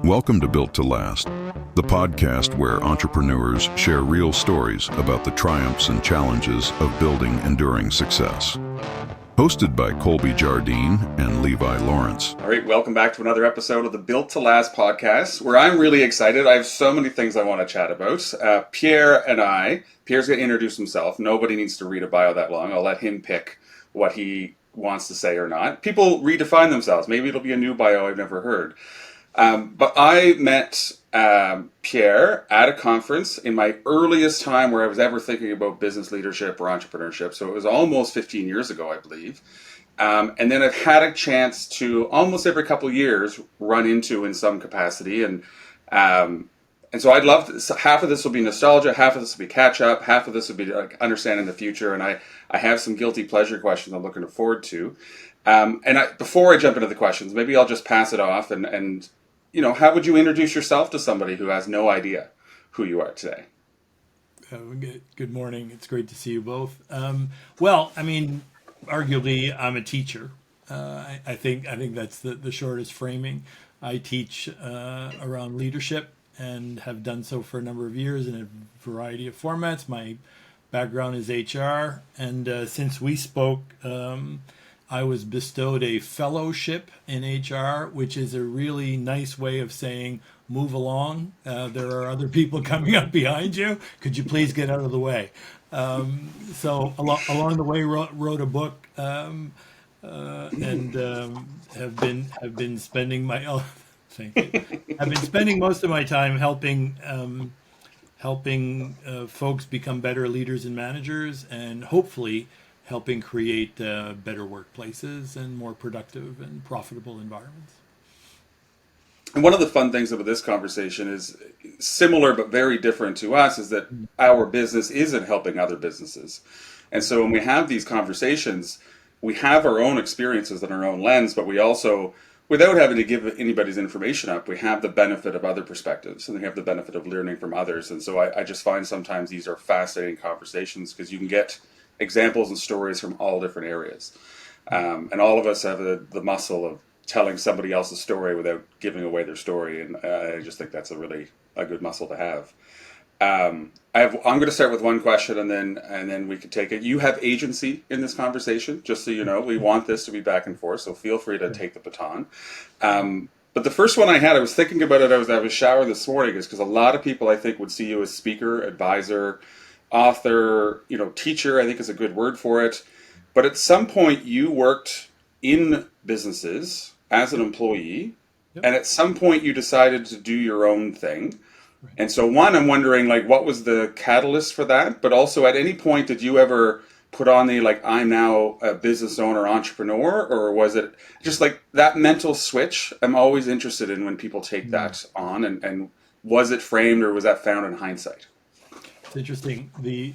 Welcome to Built to Last, the podcast where entrepreneurs share real stories about the triumphs and challenges of building enduring success. Hosted by Colby Jardine and Levi Lawrence. All right, welcome back to another episode of the Built to Last podcast, where I'm really excited. I have so many things I want to chat about. Pierre's going to introduce himself. Nobody needs to read a bio that long. I'll let him pick what he wants to say or not. People redefine themselves. Maybe it'll be a new bio I've never heard. But I met Pierre at a conference in my earliest time where I was ever thinking about business leadership or entrepreneurship. So it was almost 15 years ago, I believe. And then I've had a chance to almost every couple of years run into in some capacity. And so I'd love to, half of this will be nostalgia, half of this will be catch up, half of this will be like understanding the future. And I have some guilty pleasure questions I'm looking forward to. Before I jump into the questions, maybe I'll just pass it off and you know, how would you introduce yourself to somebody who has no idea who you are today? Good morning. It's great to see you both. Well, I mean, arguably, I'm a teacher. I think that's the shortest framing. I teach around leadership and have done so for a number of years in a variety of formats. My background is HR, and since we spoke, I was bestowed a fellowship in HR, which is a really nice way of saying, move along. There are other people coming up behind you. Could you please get out of the way? So along the way, wrote a book and have been spending most of my time helping folks become better leaders and managers, and hopefully helping create better workplaces and more productive and profitable environments. And one of the fun things about this conversation is similar but very different to us is that our business isn't helping other businesses. And so when we have these conversations, we have our own experiences and our own lens, but we also, without having to give anybody's information up, we have the benefit of other perspectives and we have the benefit of learning from others. And so I just find sometimes these are fascinating conversations because you can get examples and stories from all different areas. And all of us have the muscle of telling somebody else's story without giving away their story. And I just think that's a good muscle to have. I'm going to start with one question and then we can take it. You have agency in this conversation, just so you know. We want this to be back and forth, so feel free to take the baton. But the first one I was thinking about it, I was showering this morning, is because a lot of people I think would see you as speaker, advisor, author, teacher, I think is a good word for it. But at some point you worked in businesses as an employee, yep. And at some point you decided to do your own thing. Right. And so I'm wondering, what was the catalyst for that? But also at any point did you ever put on the, I'm now a business owner, entrepreneur, or was it just that mental switch? I'm always interested in when people take that on, and was it framed or was that found in hindsight? It's interesting. The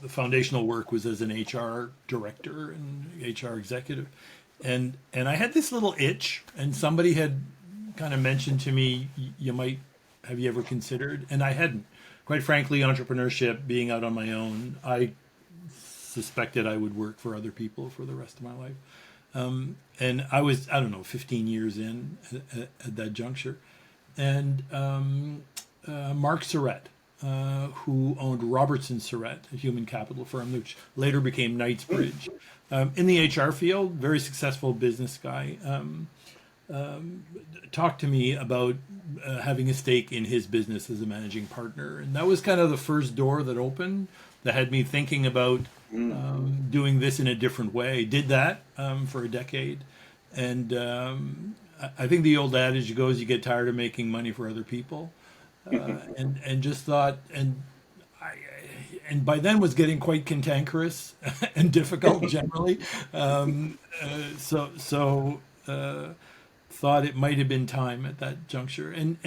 foundational work was as an HR director and HR executive, and I had this little itch, and somebody had kind of mentioned to me, have you ever considered? And I hadn't. Quite frankly, entrepreneurship, being out on my own, I suspected I would work for other people for the rest of my life, and I was 15 years in at that juncture, and Mark Surratt, who owned Robertson Surratt, a human capital firm, which later became Knightsbridge. In the HR field, very successful business guy, talked to me about having a stake in his business as a managing partner. And that was kind of the first door that opened, that had me thinking about doing this in a different way. Did that for a decade. And I think the old adage goes, you get tired of making money for other people. And just thought, and by then was getting quite cantankerous and difficult generally. Thought it might have been time at that juncture. And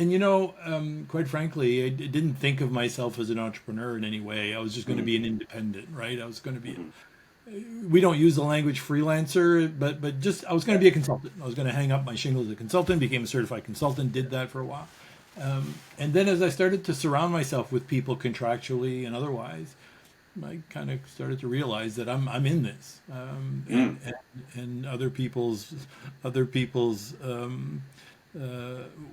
quite frankly, I didn't think of myself as an entrepreneur in any way. I was just going to be an independent, right? I was going to be, we don't use the language freelancer, but just, I was going to be a consultant. I was going to hang up my shingle as a consultant, became a certified consultant, did that for a while. And then as I started to surround myself with people contractually and otherwise, kind of started to realize that I'm in this, and other people's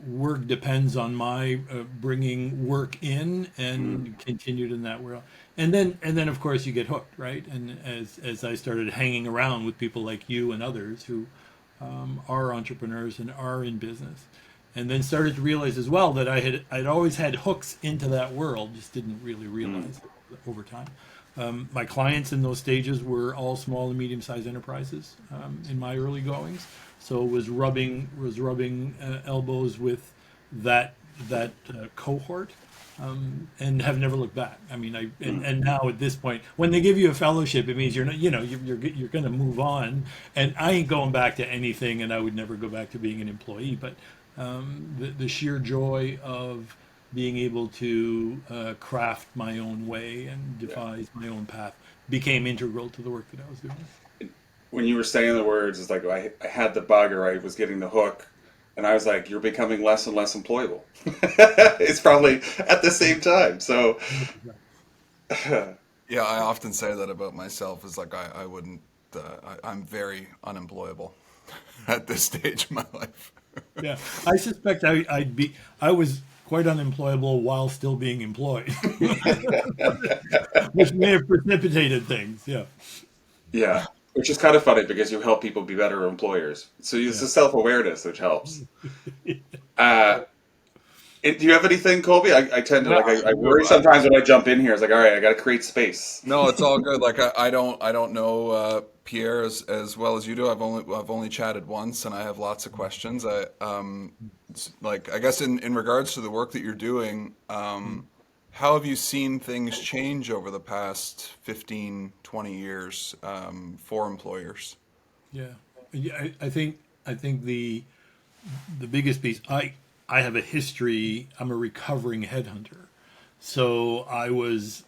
work depends on my bringing work in and continued in that world. And then of course you get hooked, right? And as I started hanging around with people like you and others who are entrepreneurs and are in business, and then started to realize as well that I'd always had hooks into that world, just didn't really realize it over time. My clients in those stages were all small and medium-sized enterprises in my early goings, so was rubbing elbows with that cohort, and have never looked back. I mean, and now at this point, when they give you a fellowship, it means you're not, you're going to move on. And I ain't going back to anything, and I would never go back to being an employee. But the sheer joy of being able to craft my own way and devise my own path became integral to the work that I was doing. When you were saying the words, it's like I had the bug, or I was getting the hook, and I was like, you're becoming less and less employable. It's probably at the same time. So, Yeah, I often say that about myself. Is like I wouldn't. I'm very unemployable at this stage of my life. Yeah, I suspect I was quite unemployable while still being employed, which may have precipitated things. Yeah. yeah, which is kind of funny because you help people be better employers. So it's the self-awareness which helps. Do you have anything, Colby? I tend to I worry sometimes when I jump in here. It's like, all right, I got to create space. No, it's all good. Like I don't know Pierre as well as you do. I've only chatted once, and I have lots of questions. Like I guess in regards to the work that you're doing, how have you seen things change over the past 15, 20 years for employers? Yeah, I think the biggest piece. I have a history. I'm a recovering headhunter, so I was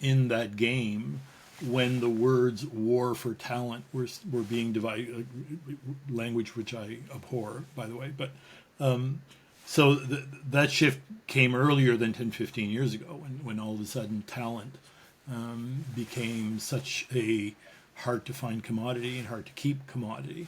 in that game when the words "war for talent" were being divided, language which I abhor, by the way. But so that shift came earlier than 10, 15 years ago, when all of a sudden talent became such a hard to find commodity and hard to keep commodity.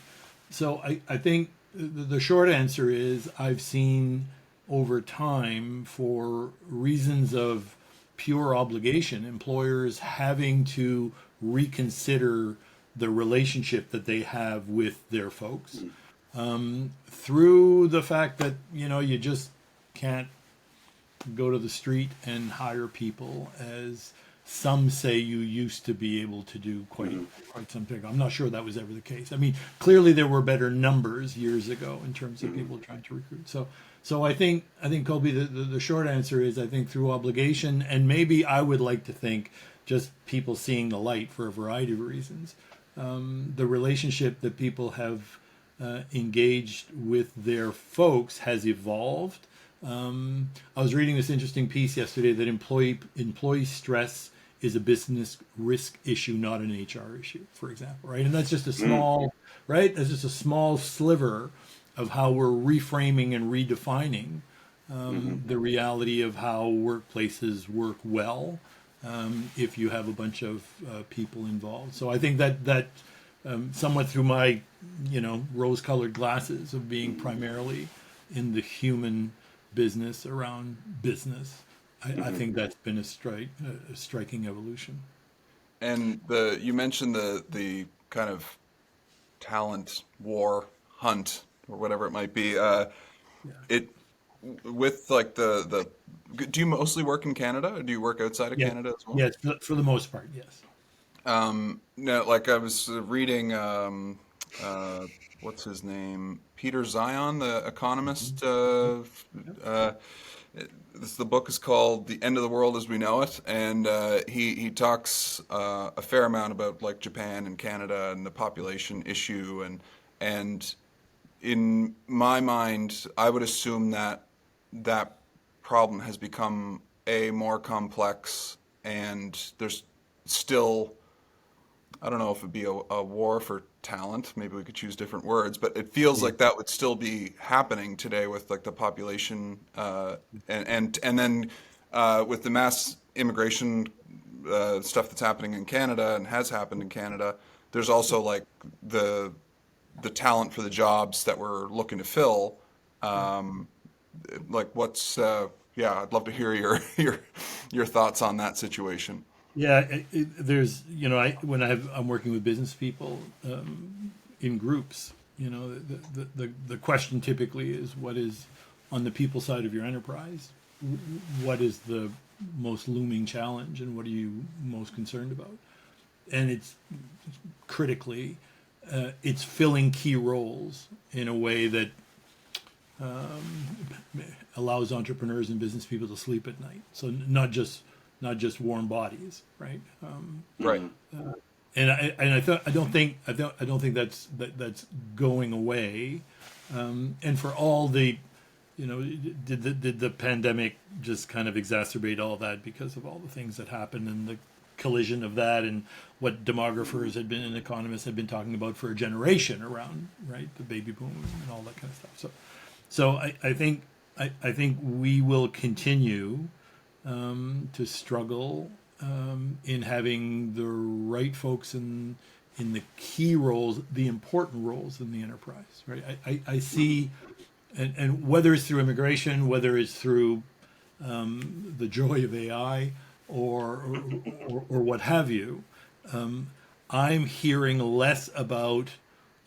So I think the short answer is I've seen over time, for reasons of pure obligation, employers having to reconsider the relationship that they have with their folks, through the fact that you just can't go to the street and hire people as some say you used to be able to do quite some time. I'm not sure that was ever the case. I mean, clearly there were better numbers years ago in terms of people trying to recruit. So I think Colby, the short answer is I think through obligation, and maybe I would like to think just people seeing the light for a variety of reasons. The relationship that people have engaged with their folks has evolved. I was reading this interesting piece yesterday that employee stress is a business risk issue, not an HR issue, for example, right? And that's just a small, right? That's just a small sliver of how we're reframing and redefining the reality of how workplaces work well if you have a bunch of people involved. So I think that somewhat through my, rose-colored glasses of being primarily in the human business around business, I think that's been a striking evolution. And you mentioned the kind of talent war hunt or whatever it might be. It with like the do you mostly work in Canada, or do you work outside of Canada as well? Yes, for the most part, yes. No, like I was reading what's his name? Peter Zion, the economist. The book is called "The End of the World as We Know It," and he talks a fair amount about like Japan and Canada and the population issue, and in my mind, I would assume that problem has become more complex, and there's still, I don't know if it'd be a war for talent. Maybe we could choose different words, but it feels like that would still be happening today with like the population, and then with the mass immigration stuff that's happening in Canada and has happened in Canada, there's also like the talent for the jobs that we're looking to fill. Like what's yeah, I'd love to hear your thoughts on that situation. Yeah, there's, when I'm working with business people in groups, the question typically is, what is on the people side of your enterprise? What is the most looming challenge, and what are you most concerned about? And it's critically, it's filling key roles in a way that allows entrepreneurs and business people to sleep at night. So not just warm bodies, right? Right. I don't think that's going away. And for all the, did the pandemic just kind of exacerbate all that because of all the things that happened and the collision of that and what demographers had been and economists had been talking about for a generation around, right, the baby boom and all that kind of stuff. So I think we will continue to struggle in having the right folks in the key roles, the important roles in the enterprise, right? I see, and whether it's through immigration, whether it's through the joy of AI or what have you, I'm hearing less about,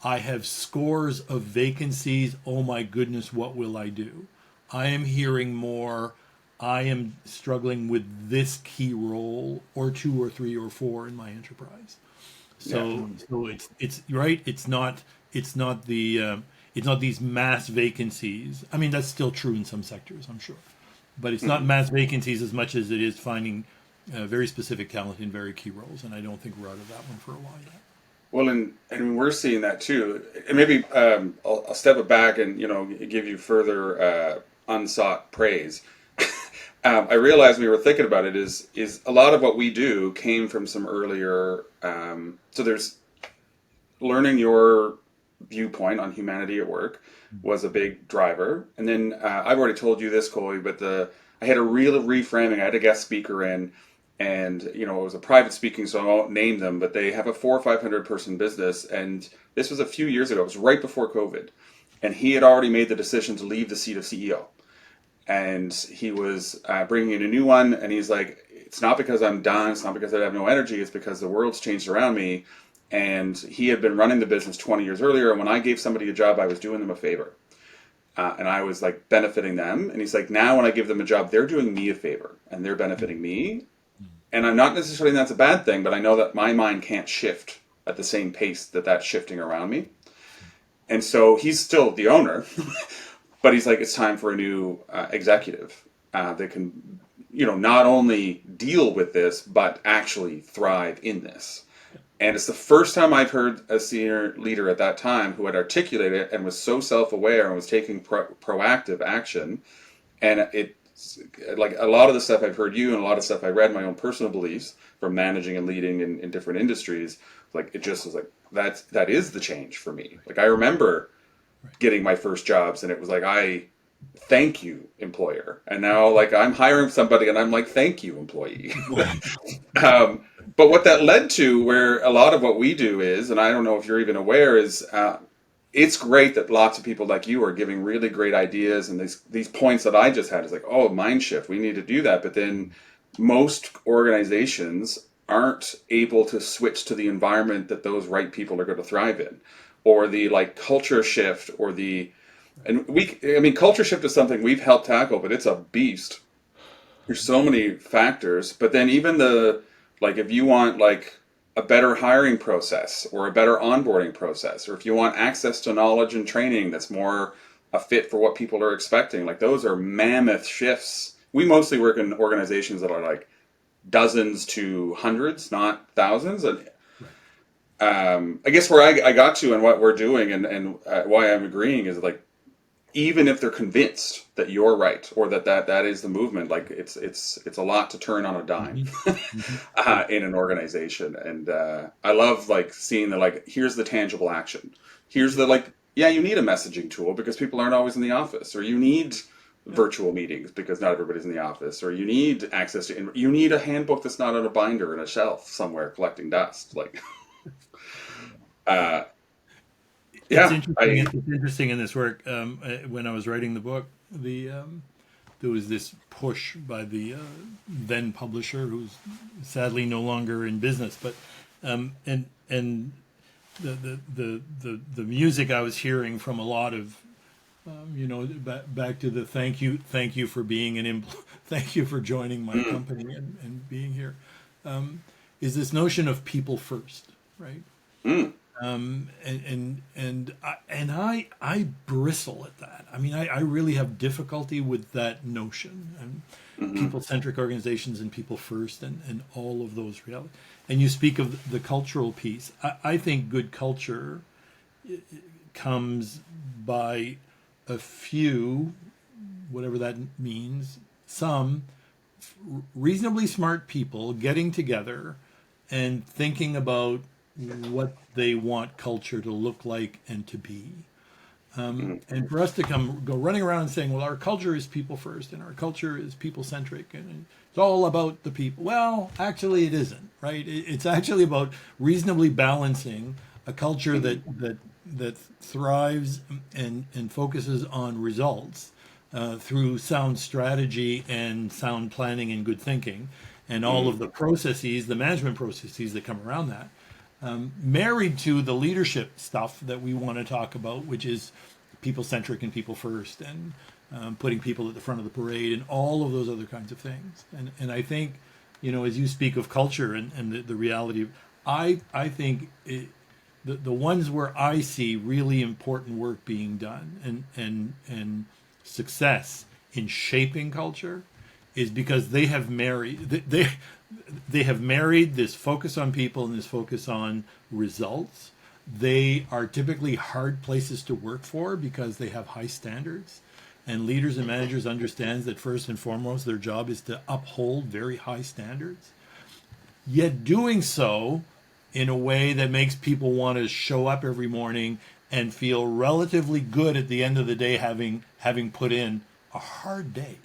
I have scores of vacancies, oh my goodness, what will I do? I am hearing more, I am struggling with this key role or 2 or 3 or 4 in my enterprise. So it's right. It's not these mass vacancies. I mean, that's still true in some sectors, I'm sure, but it's not mass vacancies as much as it is finding very specific talent in very key roles. And I don't think we're out of that one for a while yet. Well, and we're seeing that too. And maybe I'll step it back and give you further unsought praise. I realized when we were thinking about it is a lot of what we do came from some earlier. So there's learning your viewpoint on humanity at work was a big driver, and then I've already told you this, Colby, but I had a real reframing. I had a guest speaker in, and it was a private speaking, so I won't name them, but they have a 400 or 500 person business, and this was a few years ago. It was right before COVID, and he had already made the decision to leave the seat of CEO. And he was bringing in a new one, and he's like, it's not because I'm done, it's not because I have no energy, it's because the world's changed around me. And he had been running the business 20 years earlier, and when I gave somebody a job, I was doing them a favor. And I was like benefiting them. And he's like, now when I give them a job, they're doing me a favor, and they're benefiting me. And I'm not necessarily that's a bad thing, but I know that my mind can't shift at the same pace that's shifting around me. And so he's still the owner. But he's like, it's time for a new executive that can, not only deal with this, but actually thrive in this. And it's the first time I've heard a senior leader at that time who had articulated it and was so self-aware and was taking proactive action. And it's like a lot of the stuff I've heard you and a lot of stuff I read, my own personal beliefs from managing and leading in different industries, like it just was like, that is the change for me. Like I remember getting my first jobs, and it was like, I thank you, employer. And now, like, I'm hiring somebody, and I'm like, thank you, employee. But what that led to, where a lot of what we do is, and I don't know if you're even aware, is it's great that lots of people like you are giving really great ideas, and these points that I just had is like, oh, mind shift, we need to do that. But then most organizations aren't able to switch to the environment that those right people are going to thrive in. Or the culture shift, culture shift is something we've helped tackle, but it's a beast. There's so many factors, but then even if you want a better hiring process or a better onboarding process, or if you want access to knowledge and training that's more a fit for what people are expecting, those are mammoth shifts. We mostly work in organizations that are dozens to hundreds, not thousands, and I guess where I got to and what we're doing and why I'm agreeing is even if they're convinced that you're right or that is the movement, it's a lot to turn on a dime in an organization. And I love seeing here's the tangible action. Here's the you need a messaging tool because people aren't always in the office, or you need virtual meetings because not everybody's in the office, or you need access to, you need a handbook that's not on a binder in a shelf somewhere collecting dust. Like, uh, It's yeah, interesting. It's interesting in this work. When I was writing the book, there was this push by the then publisher, who's sadly no longer in business. But and the music I was hearing from a lot of back to the thank you for being thank you for joining my company and being here, is this notion of people first, right? I bristle at that. I mean, I really have difficulty with that notion, and people-centric organizations and people first, and all of those realities. And you speak of the cultural piece. I think good culture comes by a few, whatever that means, some reasonably smart people getting together and thinking about what they want culture to look like and to be. And for us to go running around and saying, well, our culture is people first and our culture is people centric and it's all about the people. Well, actually it isn't, right? It's actually about reasonably balancing a culture that thrives and focuses on results through sound strategy and sound planning and good thinking and all of the processes, the management processes that come around that. Married to the leadership stuff that we want to talk about, which is people-centric and people first, and putting people at the front of the parade, and all of those other kinds of things. And I think, as you speak of culture and the reality of, I think the ones where I see really important work being done and success in shaping culture is because they have married they have married this focus on people and this focus on results. They are typically hard places to work for because they have high standards, and leaders and managers understand that first and foremost their job is to uphold very high standards, yet doing so in a way that makes people want to show up every morning and feel relatively good at the end of the day, having put in a hard day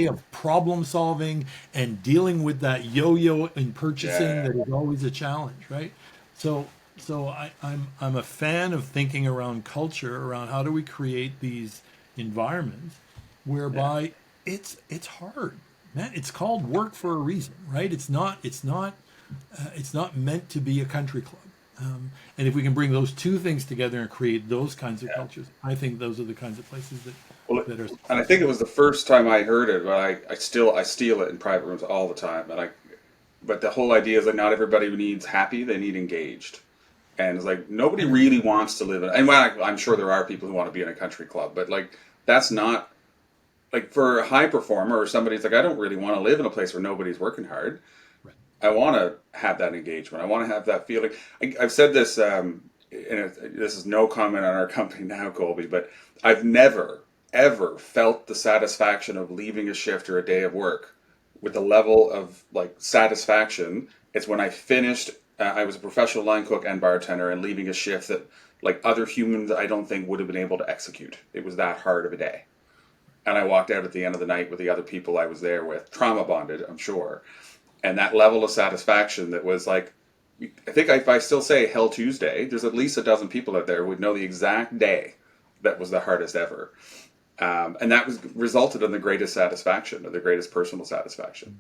of problem solving and dealing with that yo-yo in purchasing that is always a challenge, right? So I'm a fan of thinking around culture, around how do we create these environments whereby it's hard, man. It's called work for a reason, right? It's not meant to be a country club. And if we can bring those two things together and create those kinds of cultures, I think those are the kinds of places that are. And I think it was the first time I heard it, but I steal it in private rooms all the time. But the whole idea is that not everybody needs happy; they need engaged. And it's like nobody really wants to live in. And I'm sure there are people who want to be in a country club, but like that's not like for a high performer or somebody. It's like I don't really want to live in a place where nobody's working hard. I want to have that engagement. I want to have that feeling. I've said this, and this is no comment on our company now, Colby, but I've never, ever felt the satisfaction of leaving a shift or a day of work with the level of like satisfaction. It's when I finished, I was a professional line cook and bartender, and leaving a shift that like other humans I don't think would have been able to execute. It was that hard of a day. And I walked out at the end of the night with the other people I was there with, trauma bonded, I'm sure. And that level of satisfaction that was like, I think if I still say Hell Tuesday, there's at least a dozen people out there who would know the exact day that was the hardest ever. And that resulted in the greatest satisfaction, or the greatest personal satisfaction.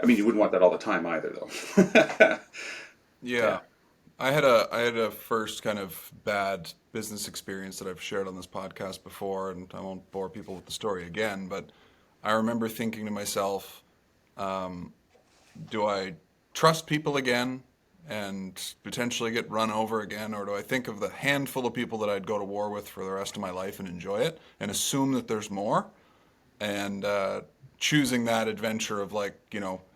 I mean, you wouldn't want that all the time either, though. Yeah. I had a first kind of bad business experience that I've shared on this podcast before, and I won't bore people with the story again, but I remember thinking to myself, do I trust people again and potentially get run over again, or do I think of the handful of people that I'd go to war with for the rest of my life and enjoy it and assume that there's more, and choosing that adventure of like,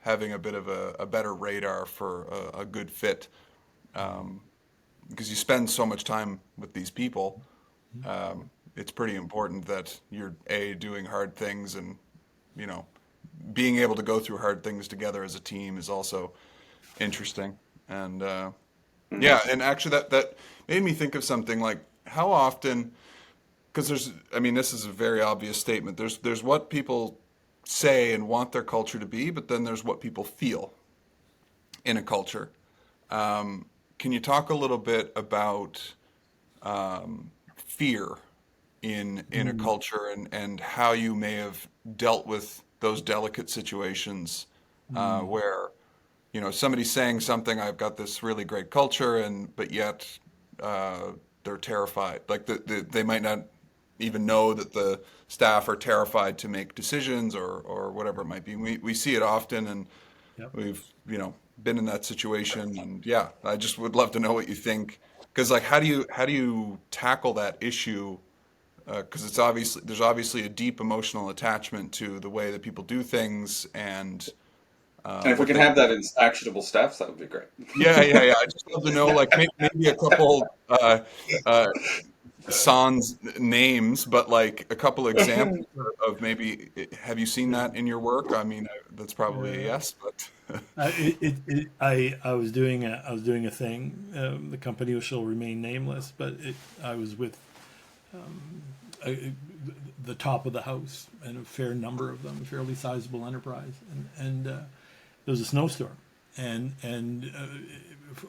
having a bit of a better radar for a good fit, because you spend so much time with these people. It's pretty important that you're doing hard things, and being able to go through hard things together as a team is also interesting. And and actually that made me think of something like, how often because this is a very obvious statement. There's what people say and want their culture to be, but then there's what people feel in a culture. Can you talk a little bit about fear in a culture, and how you may have dealt with those delicate situations where somebody's saying something, I've got this really great culture, but yet they're terrified. Like they might not even know that the staff are terrified to make decisions, or whatever it might be. We see it often, and Yep. we've been in that situation. And yeah, I just would love to know what you think, because like how do you tackle that issue? Because there's obviously a deep emotional attachment to the way that people do things, and And if we what can they have that in actionable steps, that would be great. yeah. I just love to know, like, maybe a couple uh, sans names, but like a couple examples of maybe. Have you seen that in your work? I mean, that's probably a yes, but I was doing a thing. The company shall remain nameless, but I was with the top of the house and a fair number of them, a fairly sizable enterprise, and there was a snowstorm, and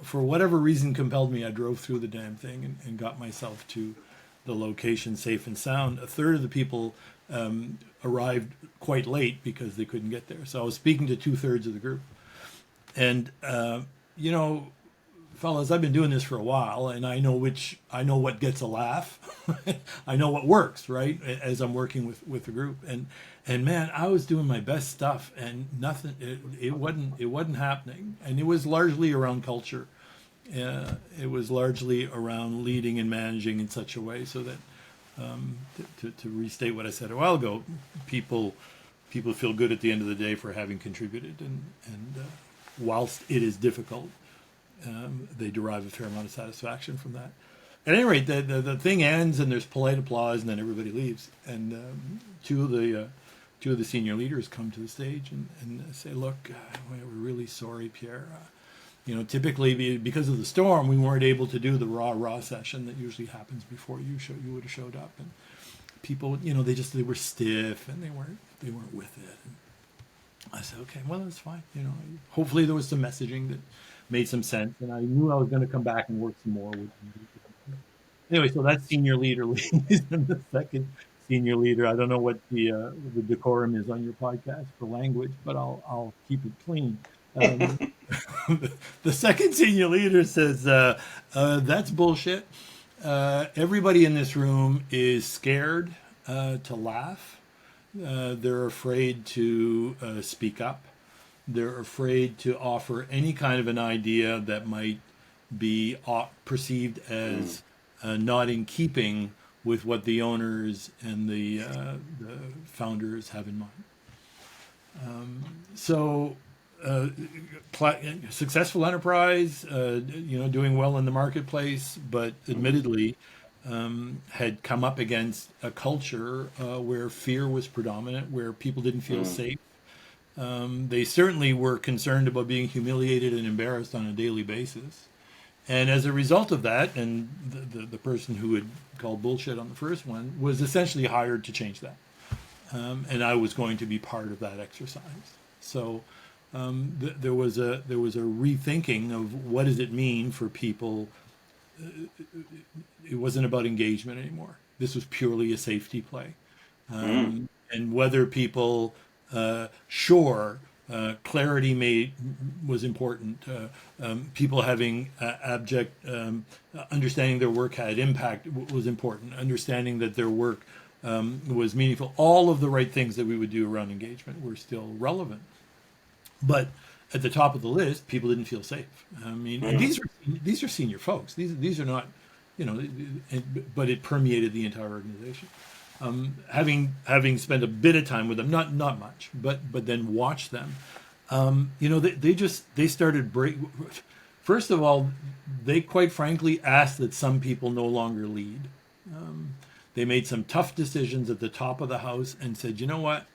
for whatever reason compelled me, I drove through the damn thing and got myself to the location safe and sound. A third of the people arrived quite late because they couldn't get there. So I was speaking to 2/3 of the group. And, fellas, I've been doing this for a while, and I know what gets a laugh. I know what works, right? As I'm working with the group. And man, I was doing my best stuff, and nothing, it wasn't happening. And it was largely around culture. It was largely around leading and managing in such a way so that, to restate what I said a while ago, people feel good at the end of the day for having contributed, and whilst it is difficult, they derive a fair amount of satisfaction from that. At any rate, the thing ends, and there's polite applause, and then everybody leaves. And two of the senior leaders come to the stage and say, "Look, we're really sorry, Pierre. Typically because of the storm, we weren't able to do the raw session that usually happens before you would have showed up. And people, they were stiff, and they weren't with it." And I said, "Okay, well, that's fine. Hopefully there was some messaging that made some sense, and I knew I was going to come back and work some more with them." Anyway, so that senior leader leaves, and the second senior leader, I don't know what the decorum is on your podcast for language, but I'll keep it clean. The second senior leader says, "That's bullshit. Everybody in this room is scared to laugh. They're afraid to speak up. They're afraid to offer any kind of an idea that might be perceived as not in keeping with what the owners and the founders have in mind." Successful enterprise, doing well in the marketplace, but admittedly had come up against a culture where fear was predominant, where people didn't feel safe. They certainly were concerned about being humiliated and embarrassed on a daily basis. And as a result of that, and the person who had called bullshit on the first one was essentially hired to change that. And I was going to be part of that exercise. So there was a rethinking of what does it mean for people. It wasn't about engagement anymore. This was purely a safety play. And whether people, clarity was important. People having abject understanding their work had impact was important. Understanding that their work was meaningful. All of the right things that we would do around engagement were still relevant. But at the top of the list, people didn't feel safe. I mean, and these are senior folks. These are not, but it permeated the entire organization. Having spent a bit of time with them, not much, but then watch them, they started break. First of all, they quite frankly asked that some people no longer lead. They made some tough decisions at the top of the house and said, "You know what,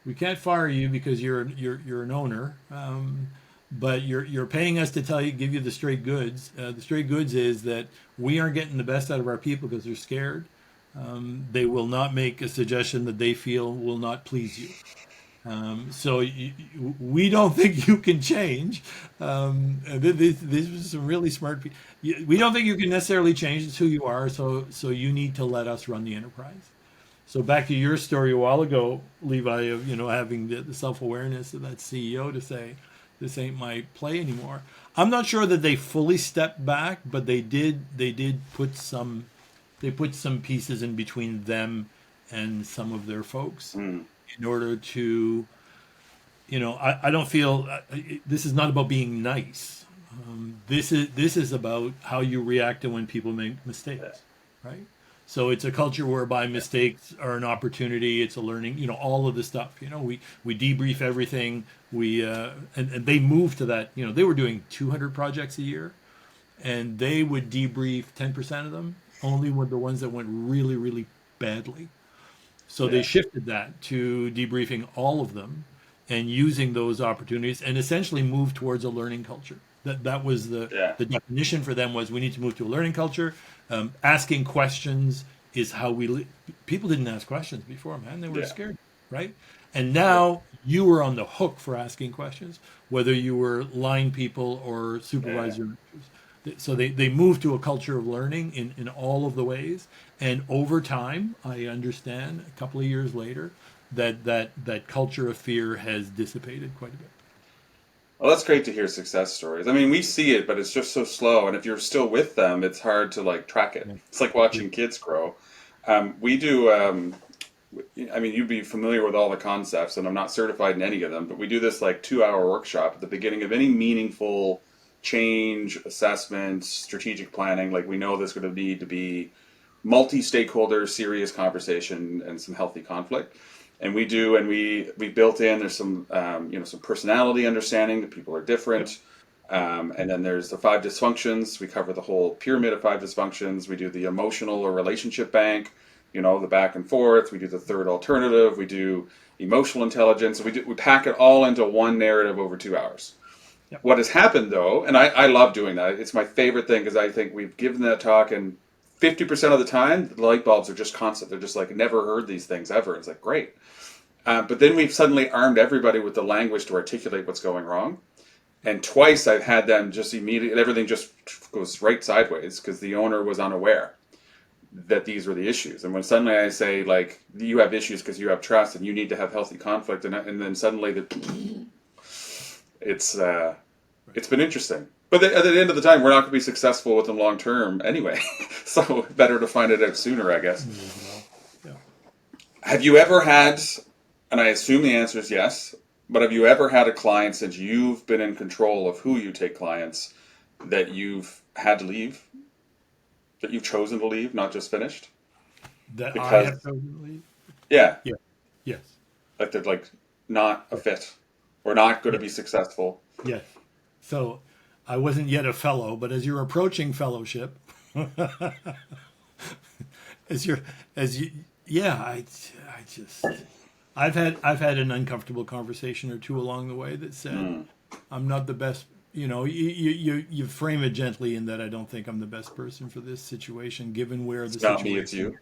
we can't fire you because you're an owner, but you're paying us to give you the straight goods. The straight goods is that we aren't getting the best out of our people because they're scared. They will not make a suggestion that they feel will not please you. So we don't think you can change. These are some really smart people. We don't think you can necessarily change. It's who you are. So you need to let us run the enterprise. So back to your story a while ago, Levi, of having the self-awareness of that CEO to say, this ain't my play anymore. I'm not sure that they fully stepped back, but they did put some pieces in between them and some of their folks in order to, I don't feel this is not about being nice. This is about how you react to when people make mistakes, right? So it's a culture whereby mistakes are an opportunity. It's a learning, all of the stuff. We debrief everything. And they moved to that. They were doing 200 projects a year, and they would debrief 10% of them, only with the ones that went really, really badly. So they shifted that to debriefing all of them and using those opportunities, and essentially moved towards a learning culture. That was the definition for them, was we need to move to a learning culture. Asking questions is how people didn't ask questions before, man. They were scared, right? And now you were on the hook for asking questions, whether you were line people or supervisor. So they moved to a culture of learning in all of the ways. And over time, I understand, a couple of years later, that culture of fear has dissipated quite a bit. Well, that's great to hear success stories. I mean, we see it, but it's just so slow. And if you're still with them, it's hard to track it. It's like watching kids grow. We do, I mean, you'd be familiar with all the concepts, and I'm not certified in any of them, but we do this 2-hour workshop at the beginning of any meaningful change, assessment, strategic planning. We know there's going to need to be multi-stakeholder, serious conversation and some healthy conflict. And we built in, there's some, some personality understanding that people are different. And then there's the 5 dysfunctions. We cover the whole pyramid of 5 dysfunctions. We do the emotional or relationship bank, the back and forth. We do the third alternative. We do emotional intelligence. We pack it all into one narrative over 2 hours. Yep. What has happened though, and I love doing that. It's my favorite thing, because I think we've given that talk, and 50% of the time, the light bulbs are just constant. They're just never heard these things ever. It's great. But then we've suddenly armed everybody with the language to articulate what's going wrong. And twice I've had them just immediately, everything just goes right sideways because the owner was unaware that these were the issues. And when suddenly I say, you have issues because you have trust and you need to have healthy conflict, and then suddenly it's been interesting. But at the end of the time, we're not going to be successful with them long term anyway. So better to find it out sooner, I guess. Yeah. Have you ever had, and I assume the answer is yes, but have you ever had a client, since you've been in control of who you take clients, that you've had to leave? That you've chosen to leave, not just finished? That I have chosen to leave? Yeah. Yeah. Yes. They're not a fit or not going to be successful. Yes. So I wasn't yet a fellow, but as you're approaching fellowship, I've had an uncomfortable conversation or two along the way that said, I'm not the best. You frame it gently in that I don't think I'm the best person for this situation, given where the situation. Not me, it's you.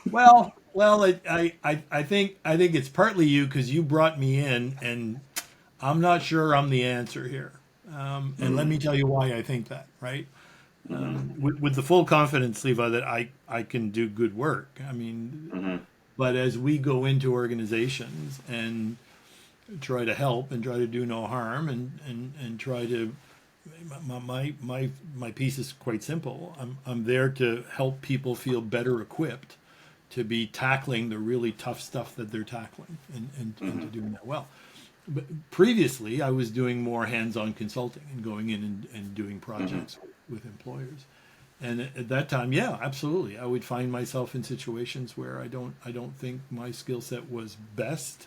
Well, I think it's partly you, because you brought me in, and I'm not sure I'm the answer here. And let me tell you why I think that, right? With the full confidence, Levi, that I can do good work. I mean, but as we go into organizations and try to help and try to do no harm and try to, my piece is quite simple. I'm there to help people feel better equipped to be tackling the really tough stuff that they're tackling and to doing that well. But previously, I was doing more hands-on consulting and going in and doing projects with employers. And at that time, yeah, absolutely, I would find myself in situations where I don't think my skill set was best.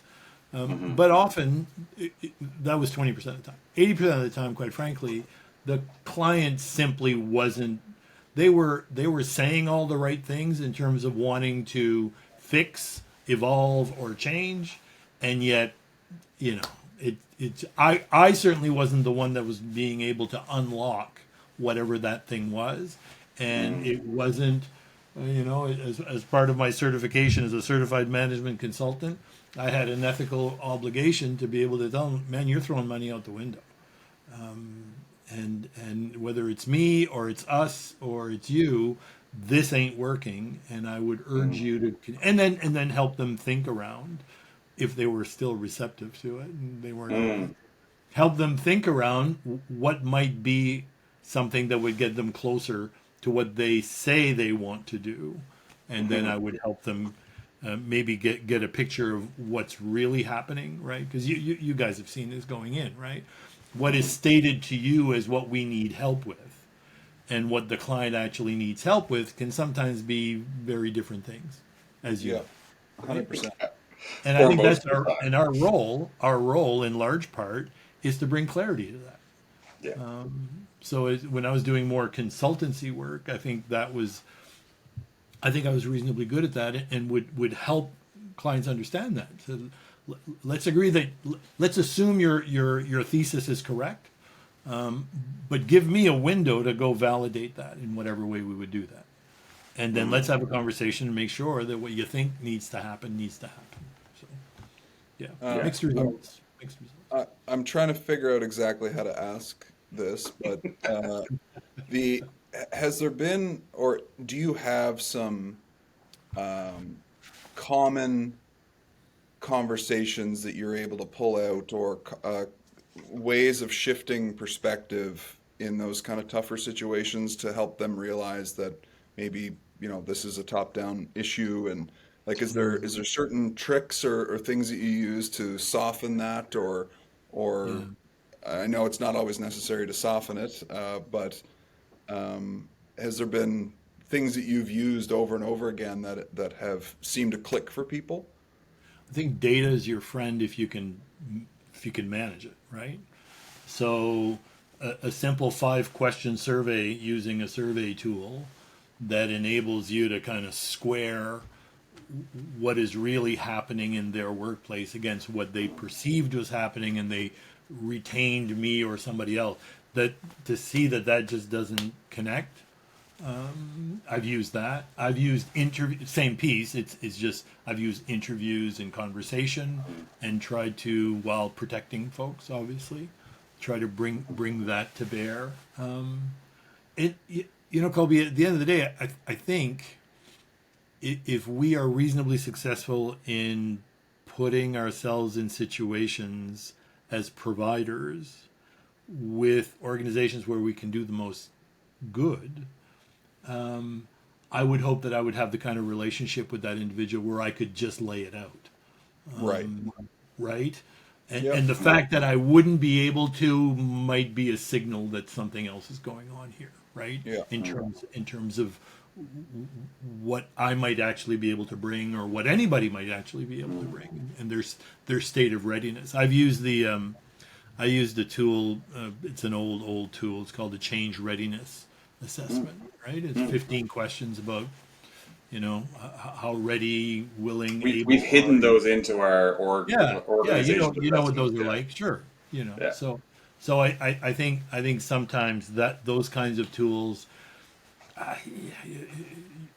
But often, that was 20% of the time. 80% of the time, quite frankly, the client simply wasn't. They were saying all the right things in terms of wanting to fix, evolve, or change, and yet, I certainly wasn't the one that was being able to unlock whatever that thing was, and it wasn't, as part of my certification as a certified management consultant, I had an ethical obligation to be able to tell them, man, you're throwing money out the window. And whether it's me or it's us or it's you, this ain't working. And I would urge you to, and then help them think around if they were still receptive to it and they weren't. Help them think around what might be something that would get them closer to what they say they want to do, and then I would help them maybe get a picture of what's really happening, right? Because you guys have seen this going in, right? What is stated to you as what we need help with, and what the client actually needs help with can sometimes be very different things, as you. Yeah, 100%. And I think that's our role in large part is to bring clarity to that. Yeah. So when I was doing more consultancy work, I think I was reasonably good at that, and would help clients understand that. So let's agree that let's assume your thesis is correct, but give me a window to go validate that in whatever way we would do that, and then let's have a conversation and make sure that what you think needs to happen. So yeah, mixed results. I'm trying to figure out exactly how to ask this, but has there been, or do you have some common conversations that you're able to pull out, or ways of shifting perspective in those kind of tougher situations to help them realize that maybe this is a top-down issue, and like is there certain tricks or things that you use to soften that, or I know it's not always necessary to soften it, but has there been things that you've used over and over again that have seemed to click for people? I think data is your friend if you can manage it, right? So a simple 5-question survey using a survey tool that enables you to kind of square what is really happening in their workplace against what they perceived was happening, and they retained me or somebody else, that to see that just doesn't connect. I've used that. I've used same piece. It's just I've used interviews and conversation and tried to, while protecting folks, obviously, try to bring that to bear. Colby, at the end of the day, I think if we are reasonably successful in putting ourselves in situations as providers with organizations where we can do the most good, I would hope that I would have the kind of relationship with that individual where I could just lay it out. Right? And the fact that I wouldn't be able to might be a signal that something else is going on here, right? Yeah. In terms of what I might actually be able to bring, or what anybody might actually be able to bring, and their state of readiness. I've used I used a tool. It's an old tool. It's called the Change Readiness Assessment. Right? It's 15 questions about how ready, willing, able. We've hidden those into our organization. You know what those are like. Sure. Yeah. So I think sometimes that those kinds of tools.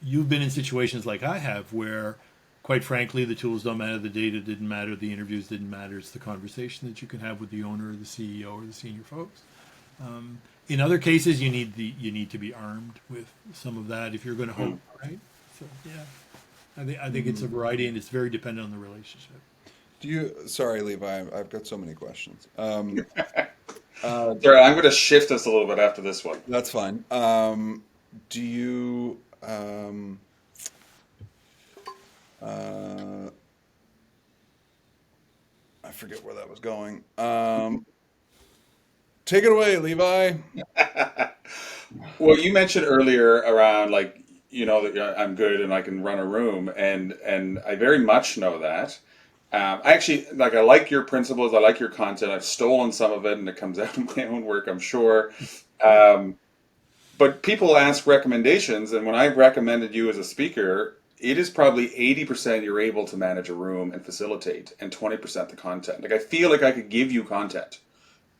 You've been in situations like I have where, quite frankly, the tools don't matter, the data didn't matter, the interviews didn't matter. It's the conversation that you can have with the owner or the CEO or the senior folks. In other cases, you need to be armed with some of that if you're going to hope, right? So yeah, I think it's a variety, and it's very dependent on the relationship. Sorry, Levi, I've got so many questions. Sorry, I'm going to shift us a little bit after this one. That's fine. Do you I forget where that was going. Take it away, Levi. Well, you mentioned earlier around that I'm good and I can run a room, and I very much know that. I actually I like your principles. I like your content. I've stolen some of it, and it comes out in my own work, I'm sure. But people ask recommendations, and when I've recommended you as a speaker, it is probably 80% you're able to manage a room and facilitate, and 20% the content. Like, I feel like I could give you content,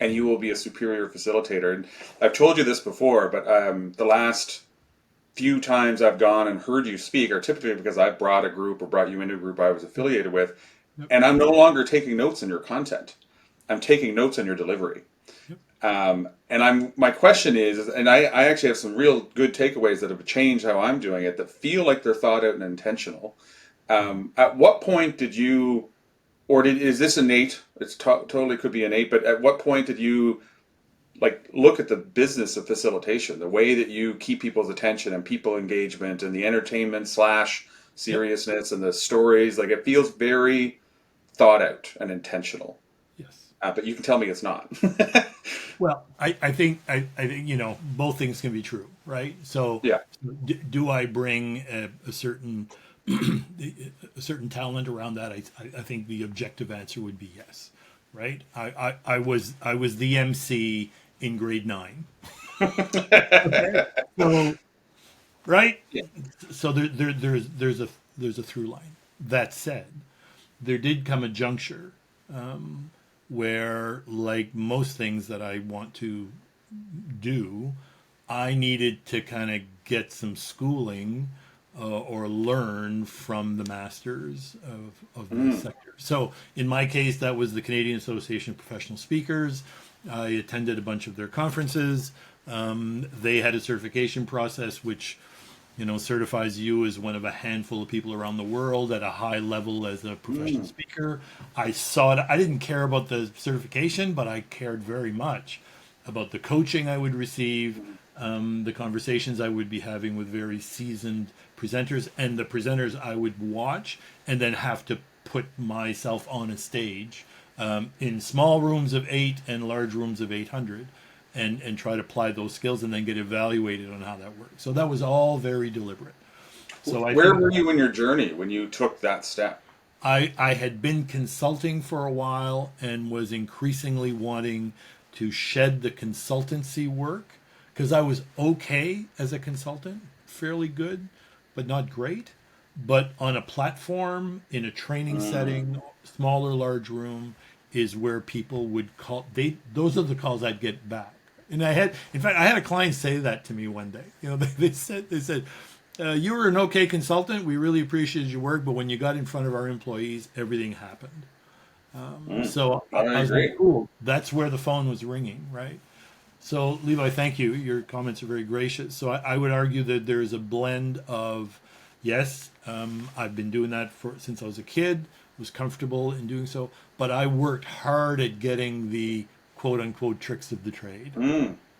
and you will be a superior facilitator. And I've told you this before, but the last few times I've gone and heard you speak are typically because I brought a group or brought you into a group I was affiliated with, and I'm no longer taking notes in your content. I'm taking notes on your delivery. And my question is, and I actually have some real good takeaways that have changed how I'm doing it that feel like they're thought out and intentional. At what point did you, is this innate? It's totally could be innate, but at what point did you like look at the business of facilitation, the way that you keep people's attention and people engagement and the entertainment slash seriousness and the stories? Like, it feels very thought out and intentional. Yes. But you can tell me it's not. Well, I think both things can be true, right? So Yeah. Do I bring a certain a certain talent around that? I think the objective answer would be yes, right? I was the MC in grade 9. Okay. So, right? Yeah. So there's a through line. That said, there did come a juncture where, like most things that I want to do, I needed to kind of get some schooling or learn from the masters of the sector. So in my case, that was the Canadian Association of Professional Speakers. I attended a bunch of their conferences. They had a certification process which certifies you as one of a handful of people around the world at a high level as a professional speaker. I saw it. I didn't care about the certification, but I cared very much about the coaching I would receive, the conversations I would be having with very seasoned presenters, and the presenters I would watch and then have to put myself on a stage in small rooms of 8 and large rooms of 800. And try to apply those skills and then get evaluated on how that works. So that was all very deliberate. So where were you in your journey when you took that step? I had been consulting for a while and was increasingly wanting to shed the consultancy work because I was okay as a consultant, fairly good, but not great. But on a platform, in a training setting, small or large room, is where people would call. Those are the calls I'd get back. And I had a client say that to me one day. They said, you were an okay consultant. We really appreciated your work, but when you got in front of our employees, everything happened. So I was like, cool. That's where the phone was ringing, right? So Levi, thank you. Your comments are very gracious. So I would argue that there is a blend of, yes, I've been doing that since I was a kid. Was comfortable in doing so, but I worked hard at getting the quote-unquote tricks of the trade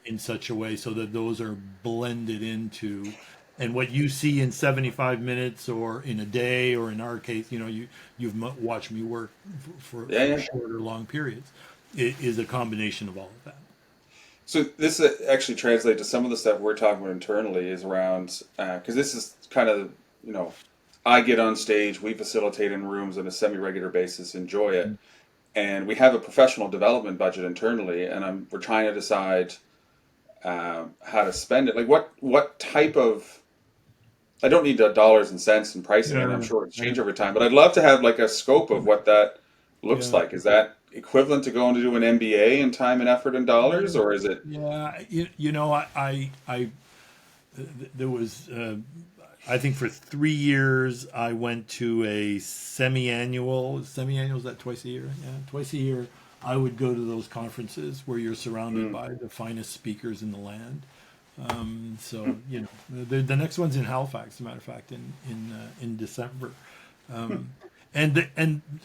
in such a way so that those are blended into, and what you see in 75 minutes or in a day or in our case, you've watched me work for short or long periods. It is a combination of all of that. So this actually translates to some of the stuff we're talking about internally is around, because this is kind of, I get on stage, we facilitate in rooms on a semi-regular basis, enjoy it. And we have a professional development budget internally, and we're trying to decide how to spend it. Like what type of, I don't need the dollars and cents and pricing, and I'm sure it's changed over time, but I'd love to have like a scope of what that looks like. Is that equivalent to going to do an MBA in time and effort and dollars, or is it? Yeah, there was... I think for 3 years I went to a semi-annual, is that twice a year? Yeah, twice a year I would go to those conferences where you're surrounded by the finest speakers in the land. So the next one's in Halifax, as a matter of fact, in December. And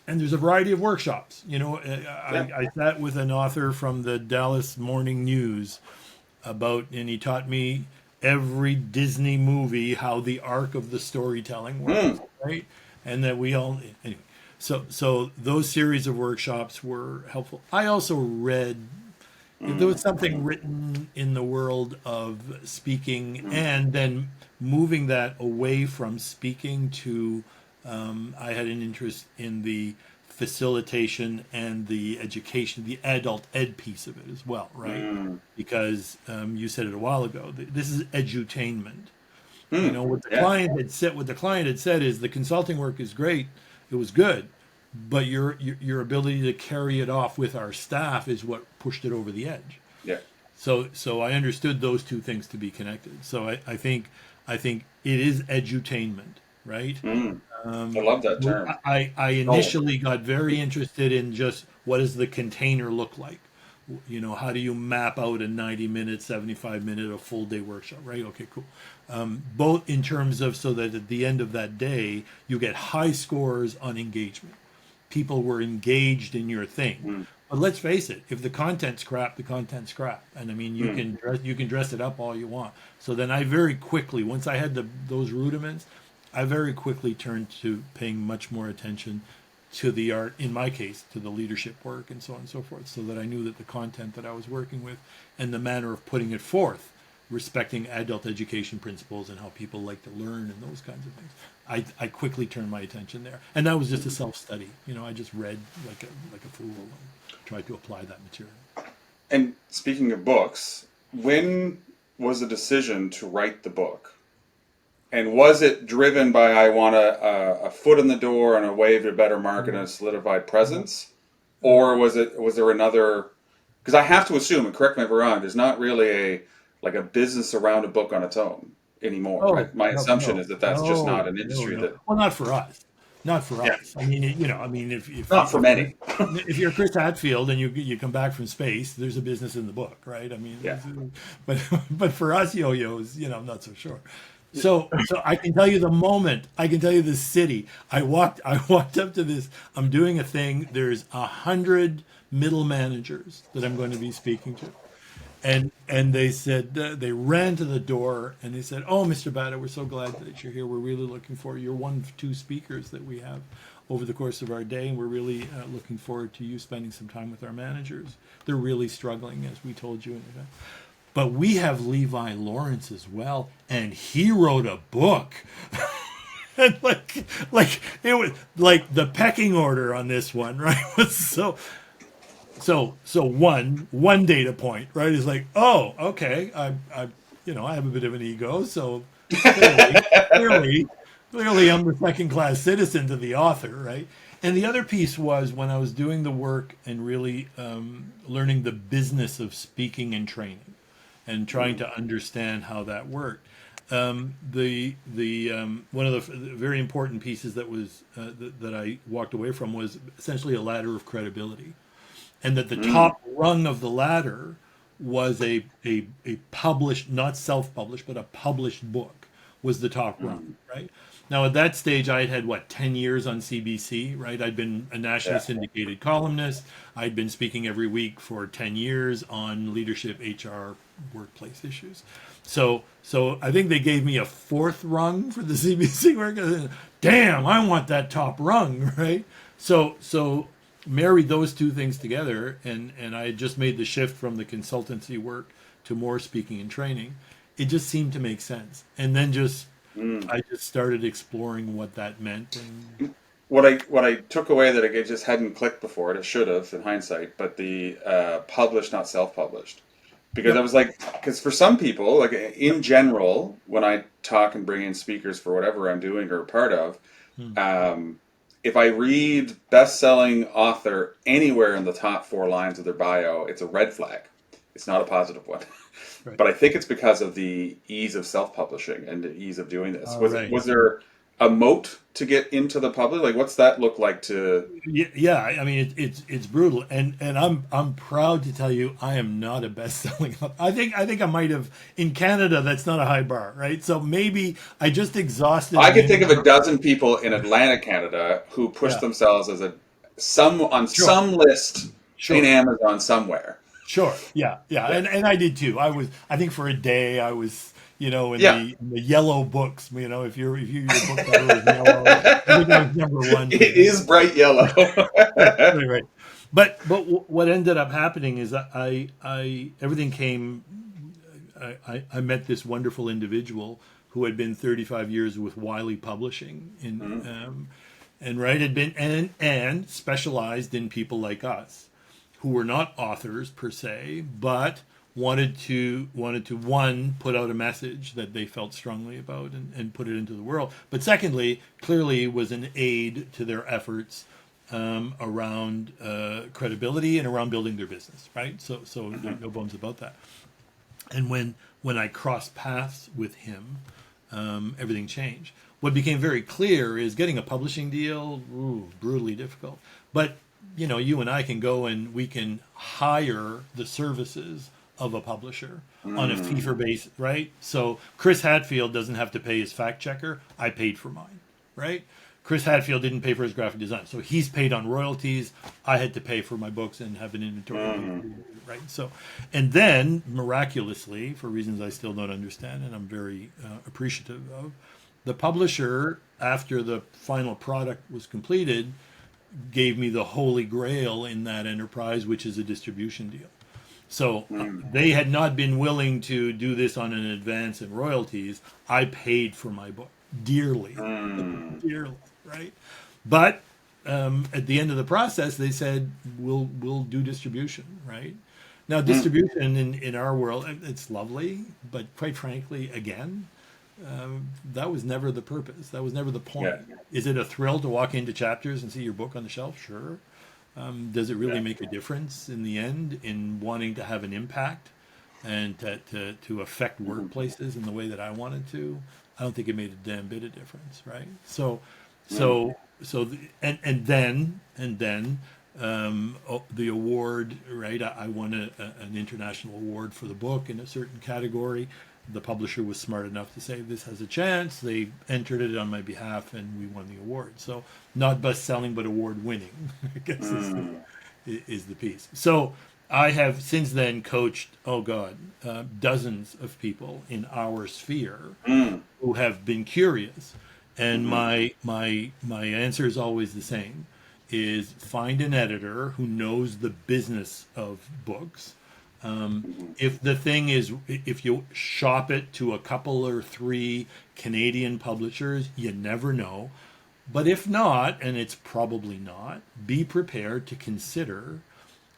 there's a variety of workshops. I sat with an author from the Dallas Morning News and he taught me every Disney movie, how the arc of the storytelling works, right? And that anyway. So those series of workshops were helpful. I also read, if there was something written in the world of speaking and then moving that away from speaking to, I had an interest in the facilitation and the education, the adult ed piece of it as well, right? Because you said it a while ago, this is edutainment. You know, what the Yeah. client had said is the consulting work is great, it was good, but your ability to carry it off with our staff is what pushed it over the edge. Yeah. So I understood those two things to be connected. So I think it is edutainment, right? I love that term. I initially got very interested in just what does the container look like? You know, how do you map out a 90-minute, 75-minute, a full day workshop, right? Okay, cool. Both in terms of so that at the end of that day, you get high scores on engagement. People were engaged in your thing. But let's face it, if the content's crap, the content's crap. And I mean, you can dress it up all you want. So then I very quickly, once I had those rudiments, I very quickly turned to paying much more attention to the art, in my case, to the leadership work and so on and so forth, so that I knew that the content that I was working with and the manner of putting it forth, respecting adult education principles and how people like to learn and those kinds of things. I quickly turned my attention there. And that was just a self-study. You know, I just read like a fool and tried to apply that material. And speaking of books, when was the decision to write the book? And was it driven by I want a foot in the door and a way to better market and a solidified presence, or was there another? Because I have to assume, and correct me if I'm wrong, there's not really a business around a book on its own anymore. My assumption is that that's just not an industry that. Well, not for us. Not for us. I mean, if Not for many. If you're Chris Hadfield and you come back from space, there's a business in the book, right? I mean, Yeah. but for us yo-yos, not so sure. So I can tell you the moment. I can tell you the city. I walked up to this. I'm doing a thing. There's 100 middle managers that I'm going to be speaking to, and they said they ran to the door and they said, "Oh, Mr. Battah, we're so glad that you're here. We're really looking forward. You're one of two speakers that we have over the course of our day, and we're really looking forward to you spending some time with our managers. They're really struggling, as we told you in advance." But we have Levi Lawrence as well, and he wrote a book. And like it was like the pecking order on this one, right? Was so one data point, right? Is like, oh, okay, I have a bit of an ego, so clearly I'm the second class citizen to the author, right? And the other piece was when I was doing the work and really learning the business of speaking and training, and trying to understand how that worked. One of the very important pieces that was that I walked away from was essentially a ladder of credibility, and that the top rung of the ladder was a published, not self-published, but a published book was the top rung, right? Now at that stage, I had 10 years on CBC, right? I'd been a nationally syndicated columnist. I'd been speaking every week for 10 years on leadership, HR, workplace issues. So I think they gave me a fourth rung for the CBC work. Damn, I want that top rung, right? So married those two things together, and I had just made the shift from the consultancy work to more speaking and training. It just seemed to make sense. And then I just started exploring what that meant. And What I took away that it just hadn't clicked before, it should have in hindsight, but the published, not self-published. Because I was because for some people, in general, when I talk and bring in speakers for whatever I'm doing or a part of, if I read best-selling author anywhere in the top 4 lines of their bio, it's a red flag. It's not a positive one. Right. But I think it's because of the ease of self-publishing and the ease of doing this. Was there a moat to get into the public? What's that look like to? Yeah, I mean it's brutal, and I'm proud to tell you I am not a best-selling. I think I might have in Canada. That's not a high bar, right? So maybe I just exhausted. I can think of a dozen people in Atlantic, Canada, who push themselves as some list in Amazon somewhere. Sure. Yeah. And I did too. I think for a day I was, in the yellow books, if your book cover is yellow, I think I was number 1. It is bright yellow. Right. But what ended up happening is I met this wonderful individual who had been 35 years with Wiley Publishing had been and specialized in people like us, who were not authors per se, but wanted to one, put out a message that they felt strongly about and put it into the world. But secondly, clearly was an aid to their efforts around credibility and around building their business, right? So no bones about that. And when I crossed paths with him, everything changed. What became very clear is getting a publishing deal, brutally difficult. But you and I can go and we can hire the services of a publisher on a fee for basis, right? So Chris Hadfield doesn't have to pay his fact checker. I paid for mine, right? Chris Hadfield didn't pay for his graphic design, so he's paid on royalties. I had to pay for my books and have an inventory, right? So, and then miraculously, for reasons I still don't understand, and I'm very appreciative of, the publisher, after the final product was completed, gave me the holy grail in that enterprise, which is a distribution deal. So they had not been willing to do this on an advance in royalties. I paid for my book dearly, dearly, right? But at the end of the process, they said, we'll do distribution, right? Now, distribution in our world, it's lovely, but quite frankly, again, that was never the purpose. That was never the point. Yeah. Is it a thrill to walk into Chapters and see your book on the shelf? Sure. Does it really make a difference in the end in wanting to have an impact and to affect workplaces in the way that I wanted to? I don't think it made a damn bit of difference, right? And then the award, right? I won an international award for the book in a certain category. The publisher was smart enough to say this has a chance. They entered it on my behalf, and we won the award. So not best-selling, but award-winning, I guess is the piece. So I have since then coached, dozens of people in our sphere who have been curious, and my answer is always the same: is find an editor who knows the business of books. If the thing is, if you shop it to a couple or three Canadian publishers, you never know. But if not, and it's probably not, be prepared to consider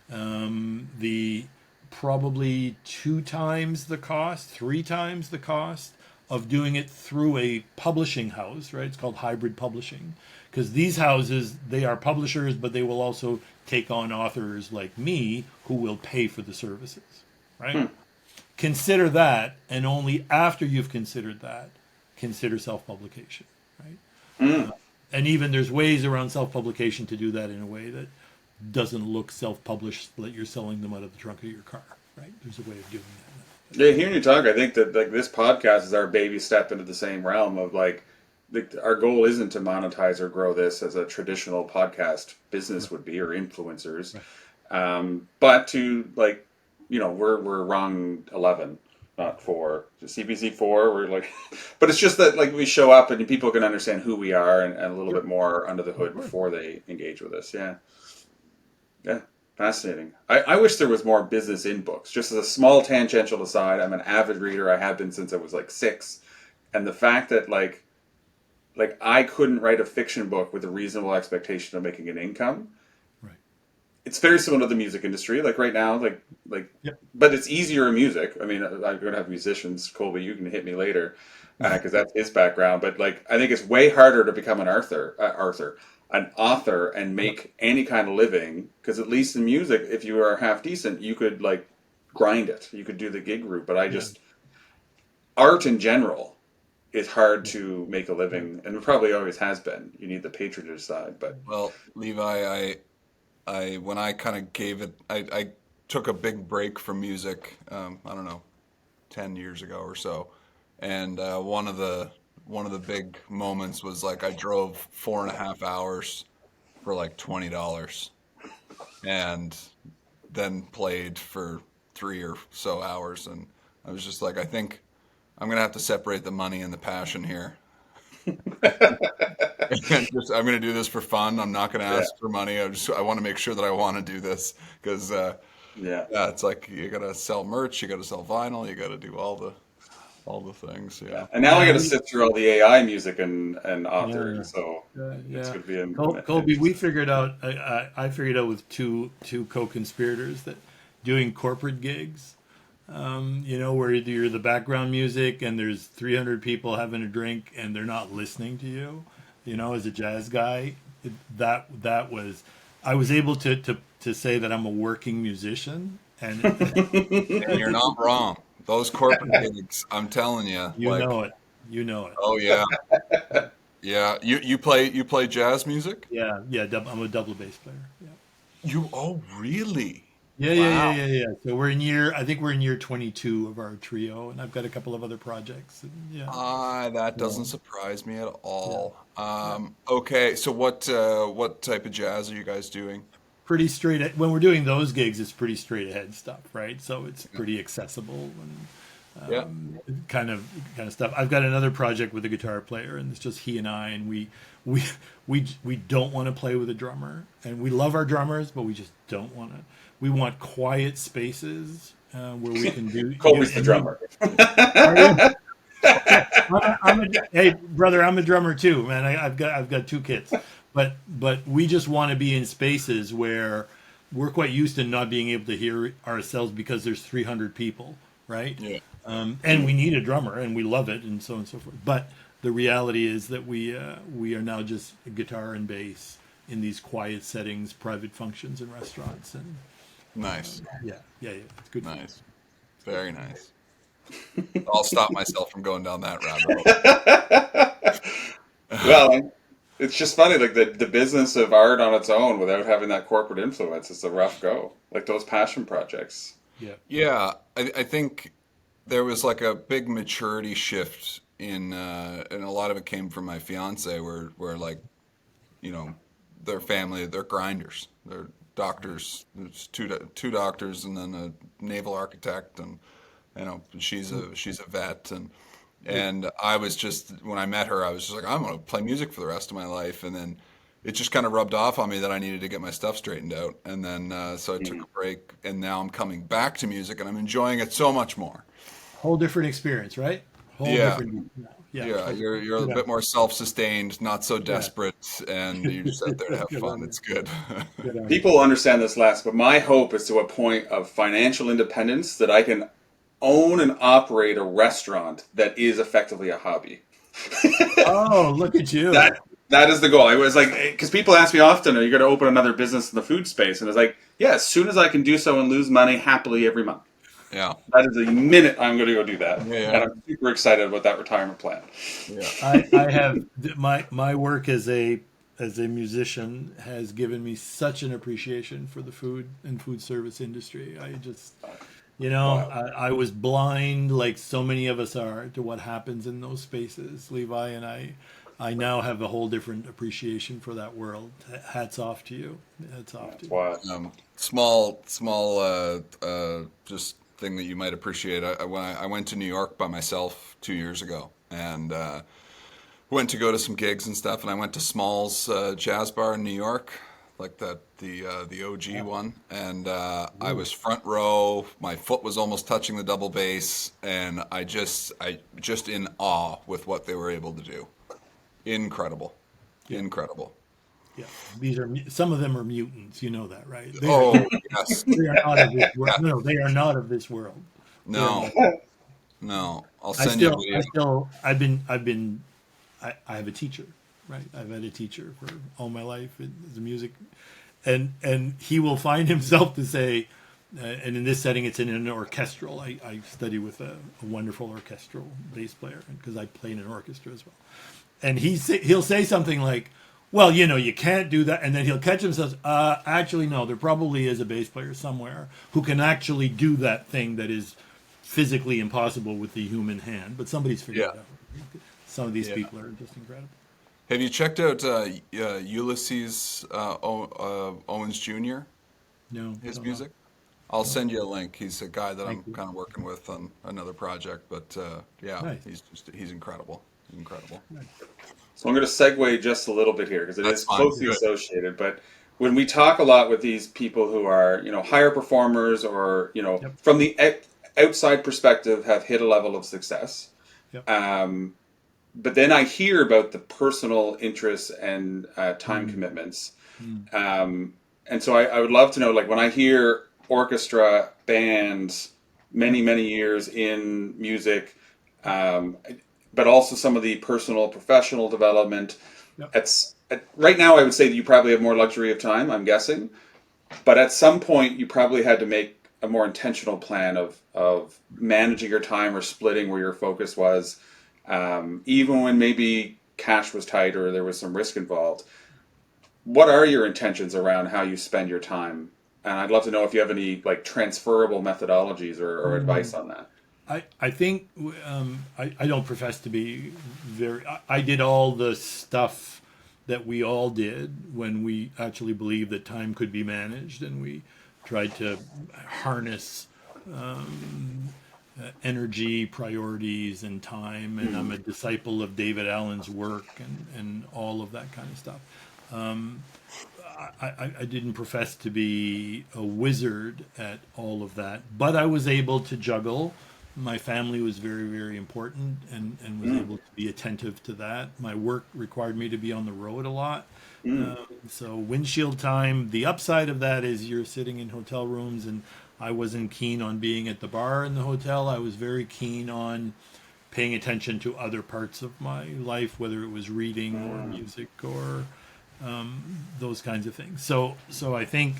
the probably 2 times the cost, 3 times the cost of doing it through a publishing house, right? It's called hybrid publishing. Because these houses, they are publishers, but they will also take on authors like me who will pay for the services, right? Consider that, and only after you've considered that, consider self-publication, right? And even there's ways around self-publication to do that in a way that doesn't look self-published, that you're selling them out of the trunk of your car, right? There's a way of doing that. Yeah, hearing you talk, I think that this podcast is our baby step into the same realm of our goal isn't to monetize or grow this as a traditional podcast business would be, or influencers, but to we're rung 11, not 4. CPC 4. We're but it's just that we show up and people can understand who we are and a little bit more under the hood before they engage with us. Yeah, fascinating. I wish there was more business in books. Just as a small tangential aside, I'm an avid reader. I have been since I was 6, and the fact that I couldn't write a fiction book with a reasonable expectation of making an income. Right. It's very similar to the music industry. Right now, but it's easier in music. I mean, I'm going to have musicians. Colby, you can hit me later because that's his background. But I think it's way harder to become an author and make any kind of living. Because at least in music, if you are half decent, you could grind it. You could do the gig route. But art in general, it's hard to make a living, and it probably always has been. You need the patronage side, but Levi, I when I kind of gave it, I took a big break from music. I don't know, 10 years ago or so, and one of the big moments was I drove 4.5 hours for $20, and then played for 3 or so hours, and I was just I think I'm going to have to separate the money and the passion here. I'm going to do this for fun. I'm not going to ask for money. I want to make sure that I want to do this because, it's you got to sell merch, you got to sell vinyl, you got to do all the things. Yeah. And now I got to sit through all the AI music and authoring. So it's going to be Colby, we figured out, I figured out with two co-conspirators that doing corporate gigs where you're the background music and there's 300 people having a drink and they're not listening to you, as a jazz guy. That was, I was able to say that I'm a working musician, and And you're not wrong. Those corporate gigs, I'm telling you, you know it. You know it. oh yeah, yeah. You play jazz music? Yeah, yeah. I'm a double bass player. Yeah. Oh really? Yeah, yeah, yeah, Wow. yeah, yeah. So I think we're in year 22 of our trio, and I've got a couple of other projects. And yeah, That yeah, doesn't surprise me at yeah, all. yeah. Okay, so what type of jazz are you guys doing? Pretty straight. When we're doing those gigs, it's pretty straight ahead stuff, right? So it's pretty accessible Yeah. and kind of stuff. I've got another project with a guitar player, and it's just he and I, and we don't want to play with a drummer, and we love our drummers, but we just don't want to. We want quiet spaces where we can do. Colby's the drummer. Hey, brother, I'm a drummer too, man. I've got two kits, but we just want to be in spaces where we're quite used to not being able to hear ourselves because there's 300 people, right? Yeah. And we need a drummer, and we love it, and so on and so forth. But the reality is that we are now just guitar and bass in these quiet settings, private functions in restaurants, and Nice. yeah, yeah, yeah. It's good. Nice. Very nice. I'll stop myself from going down that rabbit hole. Well, it's just funny, like the business of art on its own without having that corporate influence is a rough go. Like those passion projects. Yeah. Yeah, I think there was like a big maturity shift and a lot of it came from my fiance, where like, their family, they're grinders, they're doctors. There's two doctors and then a naval architect, and she's a vet, and I was just, when I met her, I was just like, I'm going to play music for the rest of my life, and then it just kind of rubbed off on me that I needed to get my stuff straightened out, and then so I took a break, and now I'm coming back to music, and I'm enjoying it so much more. Whole different experience, right? Whole Yeah. different. Yeah. Yeah, you're a Good bit on, more self-sustained, not so yeah. desperate, and you're just out there to have Good fun. on you. It's good. Good on you. People understand this less, but my hope is to a point of financial independence that I can own and operate a restaurant that is effectively a hobby. Oh, look at you. That is the goal. I was like, because people ask me often, "Are you going to open another business in the food space?" And it's like, yeah, as soon as I can do so and lose money happily every month. Yeah, That is the minute I'm going to go do that, and yeah, I'm super excited about that retirement plan. yeah. I have my work as a musician has given me such an appreciation for the food and food service industry. I just, Wow. I was blind, like so many of us are, to what happens in those spaces. Levi and I now have a whole different appreciation for that world. Hats off to you. Hats off to That's you. why. Small, just thing that you might appreciate. When I went to New York by myself 2 years ago, and went to go to some gigs and stuff, and I went to Small's Jazz Bar in New York, like the OG one, and I was front row. My foot was almost touching the double bass, and I just in awe with what they were able to do. Incredible, Yeah, incredible. yeah. Some of them are mutants. You know that, right? Oh yes, They are not of this world. yeah. No, they are not of this world. They are No, not. no. I'll I send you a still, video. I still, I've been, I have a teacher, right? I've had a teacher for all my life in the music, and he will find himself to say, and in this setting, it's in an orchestral. I study with a wonderful orchestral bass player because I play in an orchestra as well, and he'll say something like, well, you can't do that. And then he'll catch himself, actually, no, there probably is a bass player somewhere who can actually do that thing that is physically impossible with the human hand. But somebody's figured Yeah, it out. Some of these yeah. people are just incredible. Have you checked out Ulysses Owens Jr., No, his don't know. music? I'll send you a link. He's a guy that I'm Thank you. kind of working with on another project, but yeah, Nice. he's incredible. He's incredible. Nice. So I'm going to segue just a little bit here because it That's is fine. closely Good. associated. But when we talk a lot with these people who are, higher performers or, Yep. from the outside perspective have hit a level of success. Yep. But then I hear about the personal interests and time Mm, commitments. mm, And so I would love to know, like when I hear orchestra, bands, many, many years in music, but also some of the personal, professional development. Yep. Right now, I would say that you probably have more luxury of time, I'm guessing. But at some point, you probably had to make a more intentional plan of managing your time or splitting where your focus was, even when maybe cash was tight or there was some risk involved. What are your intentions around how you spend your time? And I'd love to know if you have any like transferable methodologies or advice on that. I think I don't profess to be very. I did all the stuff that we all did when we actually believed that time could be managed, and we tried to harness energy, priorities, and time. And I'm a disciple of David Allen's work and all of that kind of stuff. I didn't profess to be a wizard at all of that, but I was able to juggle. My family was very, very important and was able to be attentive to that. My work required me to be on the road a lot. So windshield time, the upside of that is you're sitting in hotel rooms, and I wasn't keen on being at the bar in the hotel. I was very keen on paying attention to other parts of my life, whether it was reading or music or those kinds of things. So I think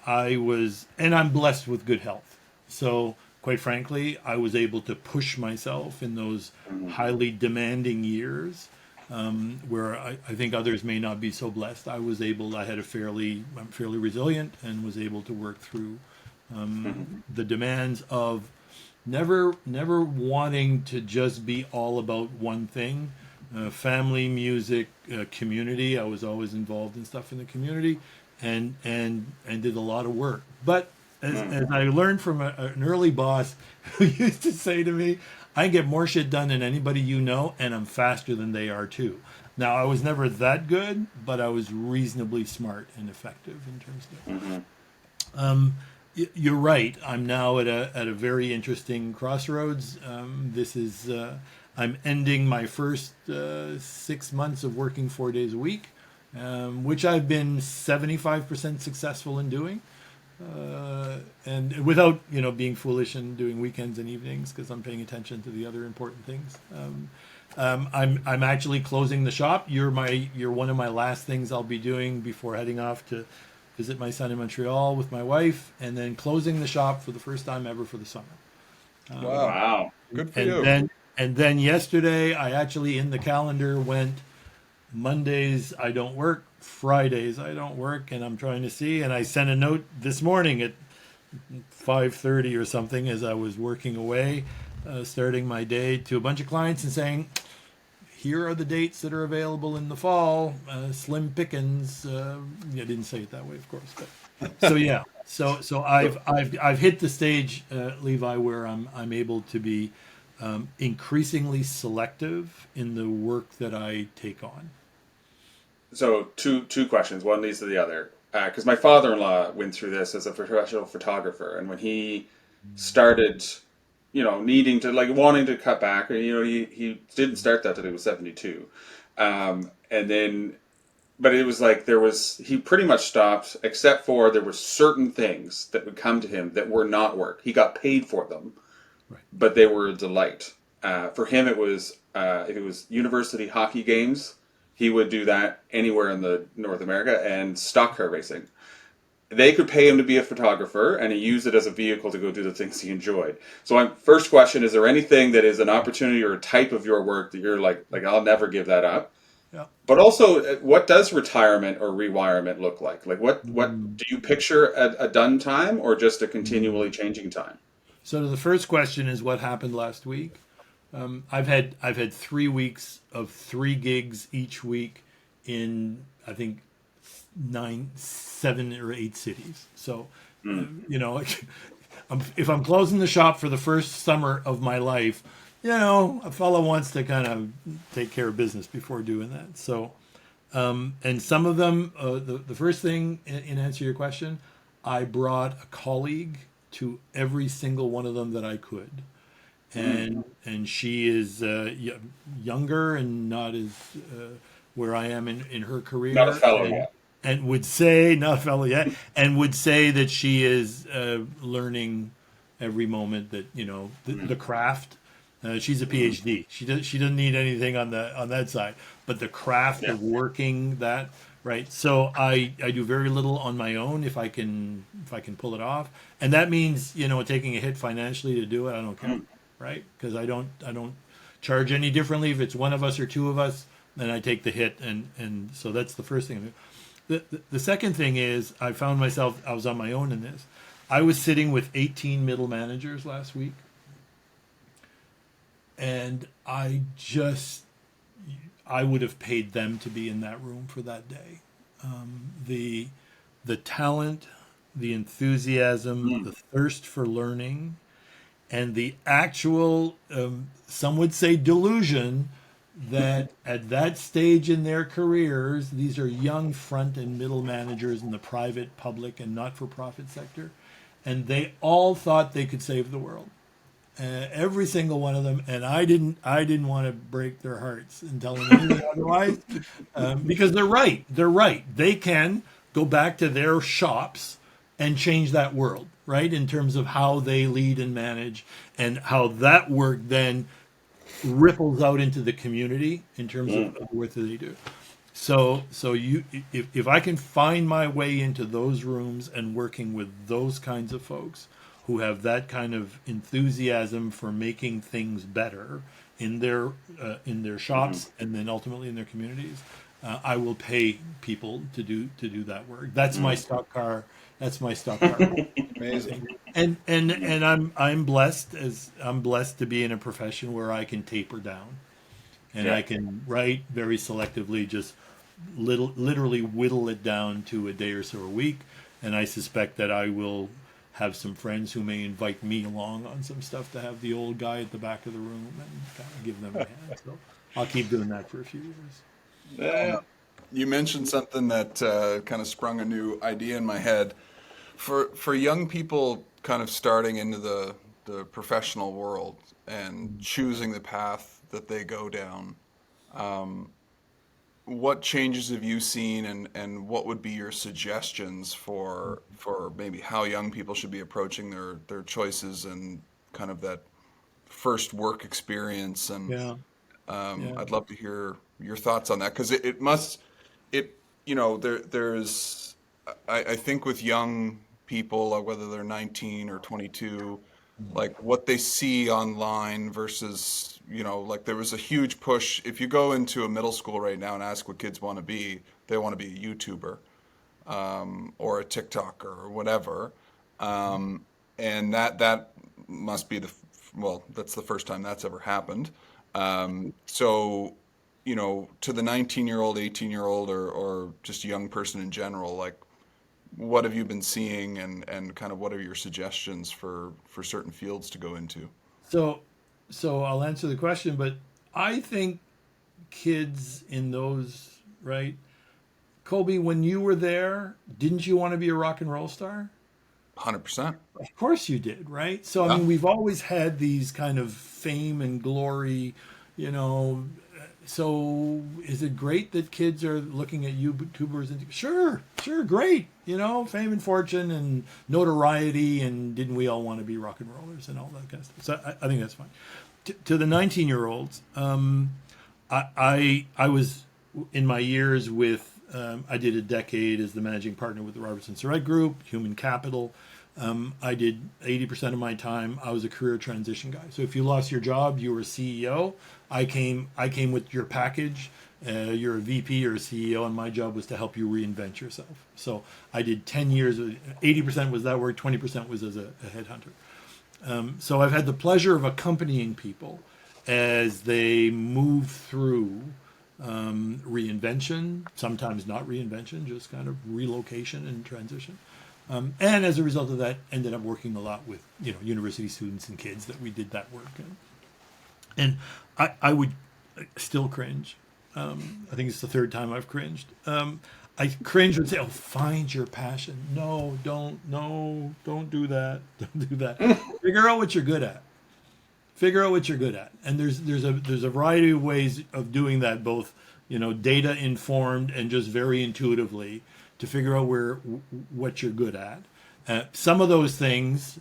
I was, and I'm blessed with good health. So quite frankly, I was able to push myself in those highly demanding years, where I think others may not be so blessed. I'm fairly resilient and was able to work through the demands of never wanting to just be all about one thing. Family, music, community. I was always involved in stuff in the community, and did a lot of work. But as I learned from an early boss who used to say to me, I get more shit done than anybody you know, and I'm faster than they are too. Now, I was never that good, but I was reasonably smart and effective in terms of it. You're right. I'm now at a very interesting crossroads. I'm ending my first 6 months of working 4 days a week, which I've been 75% successful in doing. And without being foolish and doing weekends and evenings, because I'm paying attention to the other important things. I'm actually closing the shop. You're one of my last things I'll be doing before heading off to visit my son in Montreal with my wife, and then closing the shop for the first time ever for the summer. Wow. Good for you. And then yesterday, I actually in the calendar went Mondays I don't work, Fridays I don't work, and I'm trying to see. And I sent a note this morning at 5:30 or something as I was working away, starting my day, to a bunch of clients and saying, here are the dates that are available in the fall, slim pickings. I didn't say it that way, of course, but so yeah. So I've hit the stage, Levi, where I'm able to be increasingly selective in the work that I take on. So two questions. One leads to the other. Because my father-in-law went through this as a professional photographer, and when he started, needing to wanting to cut back, he didn't start that till he was 72, and then, but it was like he pretty much stopped, except for there were certain things that would come to him that were not work. He got paid for them, Right. but they were a delight. For him, it was if it was university hockey games, he would do that anywhere in the North America, and stock car racing. They could pay him to be a photographer, and he used it as a vehicle to go do the things he enjoyed. So my first question, is there anything that is an opportunity or a type of your work that you're like I'll never give that up? Yeah. But also, what does retirement or rewirement look like? Like what do you picture a done time or just a continually changing time? So the first question is what happened last week. I've had 3 weeks of 3 gigs each week in, I think, 7 or 8 cities. So, if I'm closing the shop for the first summer of my life, a fellow wants to kind of take care of business before doing that. So, and some of them, the first thing in answer to your question, I brought a colleague to every single one of them that I could. And she is younger and not as where I am in her career. Not a fellow yet. And would say, not a fellow yet, and would say that she is learning every moment that, the craft. She's a PhD. She doesn't need anything on that side, but the craft of working that, right. So I do very little on my own if I can pull it off, and that means taking a hit financially to do it. I don't care, right? Because I don't charge any differently if it's one of us or two of us. Then I take the hit, and so that's the first thing. The second thing is I found myself, I was on my own in this. I was sitting with 18 middle managers last week. And I would have paid them to be in that room for that day. The talent, the enthusiasm, the thirst for learning, and the actual, some would say delusion, that at that stage in their careers, these are young front and middle managers in the private, public, and not-for-profit sector, and they all thought they could save the world. Every single one of them, and I didn't want to break their hearts and tell them anything otherwise, because they're right. They can go back to their shops and change that world, right? In terms of how they lead and manage, and how that work then ripples out into the community in terms of the work that they do. So if I can find my way into those rooms and working with those kinds of folks who have that kind of enthusiasm for making things better in their shops and then ultimately in their communities, I will pay people to do that work. That's my stock car. That's my stock car. Amazing. And I'm blessed to be in a profession where I can taper down, and I can write very selectively, just literally whittle it down to a day or so a week. And I suspect that I will have some friends who may invite me along on some stuff to have the old guy at the back of the room and kind of give them a hand. So I'll keep doing that for a few years. You mentioned something that kind of sprung a new idea in my head. For young people kind of starting into the professional world and choosing the path that they go down, what changes have you seen, and what would be your suggestions for maybe how young people should be approaching their choices and kind of that first work experience? And I'd love to hear your thoughts on that, because there's I think with young people, whether they're 19 or 22, like what they see online versus, like there was a huge push. If you go into a middle school right now and ask what kids want to be, they want to be a YouTuber, or a TikToker or whatever. And that must be that's the first time that's ever happened. So, to the 19-year-old, 18-year-old, or just young person in general, like, what have you been seeing, and kind of what are your suggestions for certain fields to go into? So I'll answer the question, but I think kids in those, right? Colby, when you were there, didn't you want to be a rock and roll star? 100%. Of course you did, right? So, I mean, we've always had these kind of fame and glory, so is it great that kids are looking at YouTubers? And sure, great. Fame and fortune and notoriety, and didn't we all want to be rock and rollers and all that kind of stuff? So I think that's fine. To the 19-year-olds, I was in my years with, I did a decade as the managing partner with the Robertson Surrett Group, Human Capital. I did 80% of my time. I was a career transition guy. So if you lost your job, you were a CEO. I came with your package. You're a VP or a CEO, and my job was to help you reinvent yourself. So I did 10 years. 80% was that work. 20% was as a headhunter. So I've had the pleasure of accompanying people as they move through reinvention, sometimes not reinvention, just kind of relocation and transition. And as a result of that, ended up working a lot with university students and kids that we did that work. And I would still cringe. I think it's the third time I've cringed. I cringe and say, "Oh, find your passion." No, don't do that. Don't do that. Figure out what you're good at. And there's a variety of ways of doing that, both data informed and just very intuitively, to figure out what you're good at. Some of those things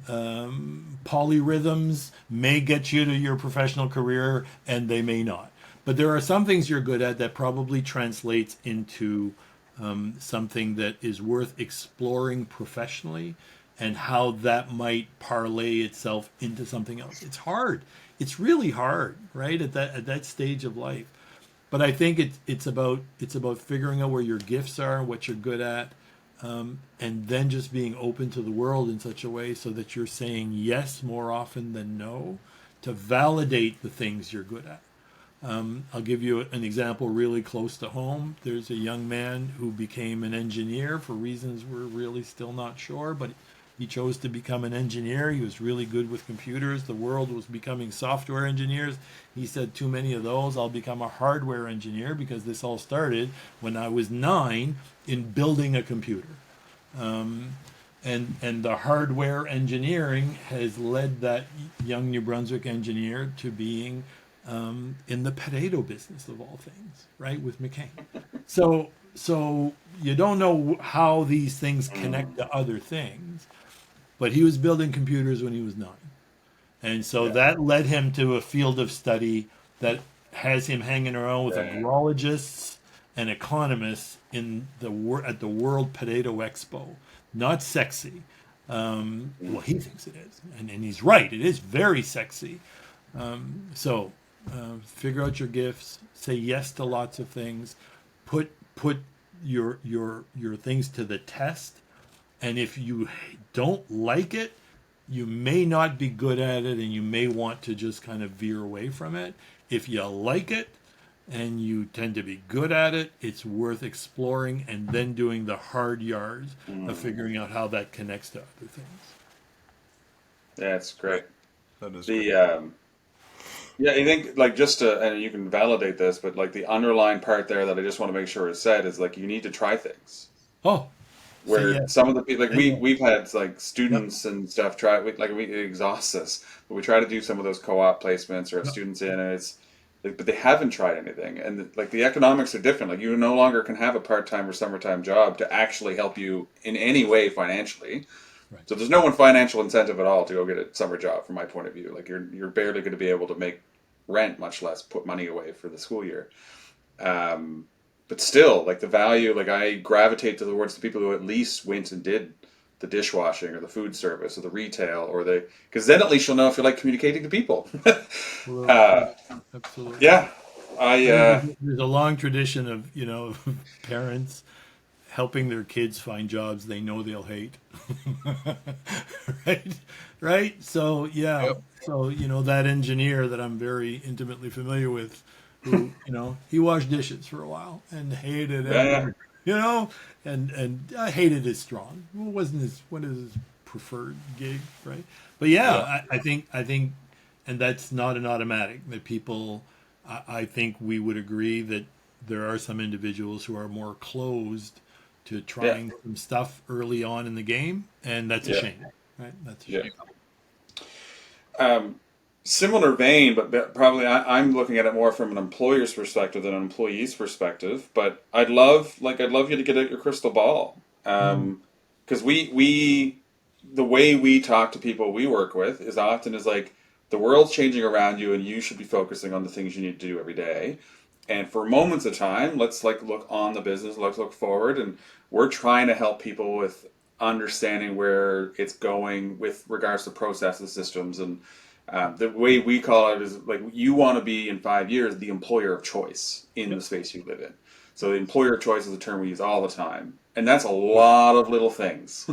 polyrhythms may get you to your professional career and they may not. But there are some things you're good at that probably translates into something that is worth exploring professionally, and how that might parlay itself into something else. It's hard. It's really hard, right? At that stage of life. But I think it's about figuring out where your gifts are, what you're good at, and then just being open to the world in such a way so that you're saying yes more often than no, to validate the things you're good at. I'll give you an example really close to home. There's a young man who became an engineer for reasons we're really still not sure, but he chose to become an engineer. He was really good with computers. The world was becoming software engineers. He said, too many of those, I'll become a hardware engineer, because this all started when I was 9 in building a computer. And the hardware engineering has led that young New Brunswick engineer to being in the potato business of all things, right, with McCain. So you don't know how these things connect to other things, but he was building computers when he was 9. And so that led him to a field of study that has him hanging around with agrologists and economists at the World Potato Expo. Not sexy. Well, he thinks it is. And he's right. It is very sexy. Figure out your gifts, say yes to lots of things, put your things to the test, and if you don't like it, you may not be good at it, and you may want to just kind of veer away from it. If you like it and you tend to be good at it, it's worth exploring and then doing the hard yards of figuring out how that connects to other things. That's great. That is Yeah, I think like just to, and you can validate this, but like the underlying part there that I just want to make sure is said is like you need to try things. Oh, Where some of the people, like Yeah. we've had like students and stuff try, it exhausts us, but we try to do some of those co-op placements or have students in, and it's like, but they haven't tried anything, and like the economics are different. Like you no longer can have a part-time or summertime job to actually help you in any way financially. Right. So there's no one financial incentive at all to go get a summer job, from my point of view. Like you're barely going to be able to make rent, much less put money away for the school year. But still, like the value, like I gravitate towards the people who at least went and did the dishwashing or the food service or the retail because then at least you'll know if you like communicating to people. Absolutely. Yeah, There's a long tradition of parents helping their kids find jobs they know they'll hate. right. So that engineer that I'm very intimately familiar with, who he washed dishes for a while and hated it. And I hated is strong. It wasn't his preferred gig, right? But I think, and that's not an automatic. That people, I think we would agree that there are some individuals who are more closed to trying some stuff early on in the game, and that's a shame, right? That's a shame. Similar vein, but probably I'm looking at it more from an employer's perspective than an employee's perspective. But I'd love you to get out your crystal ball, because the way we talk to people we work with is often is like the world's changing around you, and you should be focusing on the things you need to do every day. And for moments of time, let's look on the business, let's look forward, and we're trying to help people with understanding where it's going with regards to processes, systems, and the way we call it is like you want to be in 5 years the employer of choice in the space you live in. So the employer of choice is a term we use all the time, and that's a lot of little things.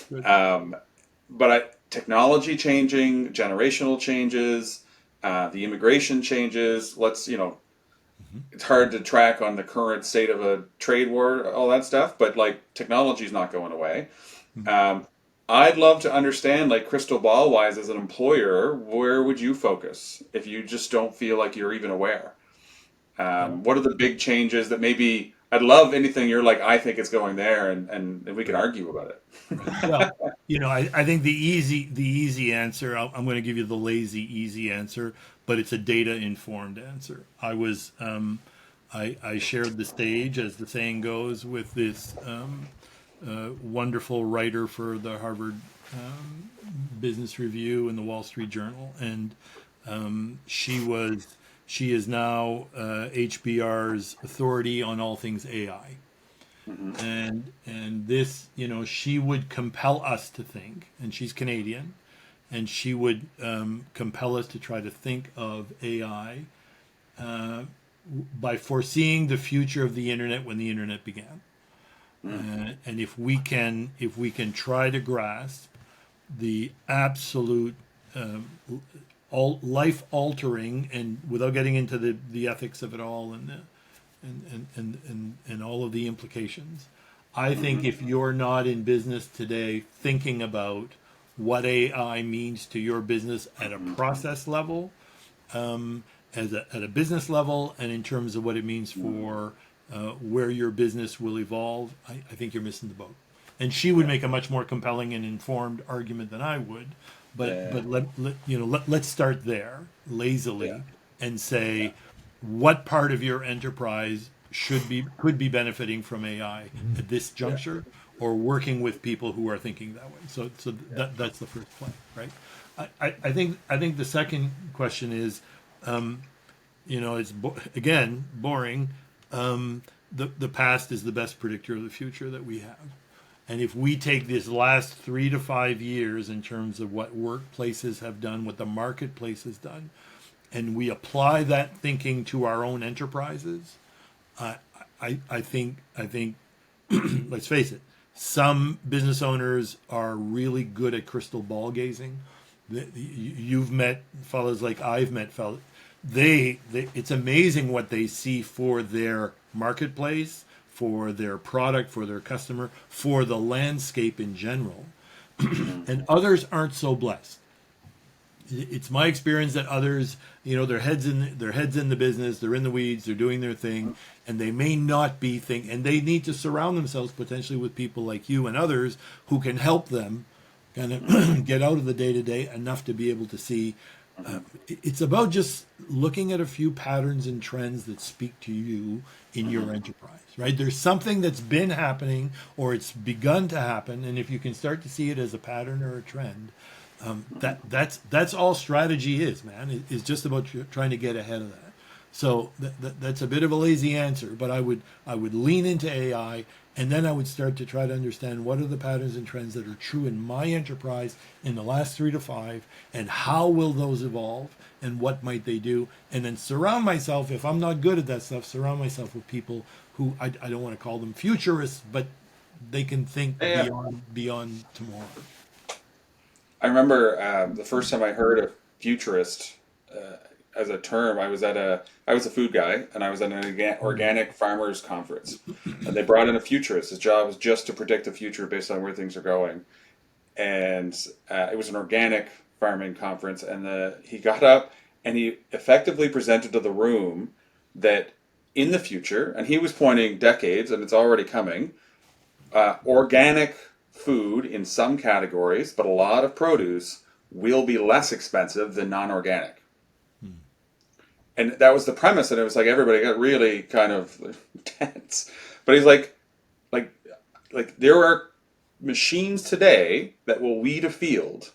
But technology changing, generational changes, the immigration changes. It's hard to track on the current state of a trade war, all that stuff, but like technology is not going away. I'd love to understand, like crystal ball wise, as an employer, where would you focus if you just don't feel like you're even aware? What are the big changes that maybe I'd love anything you're like, I think it's going there, and we can argue about it. Well, I think the easy answer, I'm going to give you the lazy easy answer, but it's a data informed answer. I shared the stage, as the saying goes, with this wonderful writer for the Harvard Business Review and the Wall Street Journal, and she is now HBR's authority on all things AI. And this, she would compel us to think, and she's Canadian, and she would compel us to try to think of AI by foreseeing the future of the internet when the internet began. And if we can try to grasp the absolute life altering, and without getting into the ethics of it all and all of the implications, I think if you're not in business today thinking about what AI means to your business at a process level, at a business level, and in terms of what it means for where your business will evolve, I think you're missing the boat. And she would make a much more compelling and informed argument than I would. But let's start there lazily and say what part of your enterprise could be benefiting from AI at this juncture, or working with people who are thinking that way. So that's the first point, right? I think the second question is, it's again boring. The past is the best predictor of the future that we have. And if we take this last 3 to 5 years in terms of what workplaces have done, what the marketplace has done, and we apply that thinking to our own enterprises, I think let's face it, some business owners are really good at crystal ball gazing. You've met fellows like I've met fellows. It's amazing what they see for their marketplace, for their product, for their customer, for the landscape in general. And others aren't so blessed. It's my experience that others, their heads in the business, they're in the weeds, they're doing their thing, and they may not be thinking, and they need to surround themselves potentially with people like you and others who can help them kind of get out of the day-to-day enough to be able to see. It's about just looking at a few patterns and trends that speak to you in your enterprise, right? There's something that's been happening or it's begun to happen, and if you can start to see it as a pattern or a trend, that's all strategy is, man. It's just about trying to get ahead of that. So that's a bit of a lazy answer, but I would lean into AI, and then I would start to try to understand what are the patterns and trends that are true in my enterprise in the last 3 to 5, and how will those evolve, and what might they do, and then surround myself, if I'm not good at that stuff, surround myself with people who I don't want to call them futurists, but they can think beyond tomorrow. I remember the first time I heard of futurist as a term. I was a food guy, and I was at an organic farmers conference, and they brought in a futurist. His job was just to predict the future based on where things are going, and it was an organic farming conference. And he got up and he effectively presented to the room that in the future, and he was pointing decades, and it's already coming, organic food in some categories, but a lot of produce will be less expensive than non-organic. And that was the premise, and it was like everybody got really kind of tense. But he's like there are machines today that will weed a field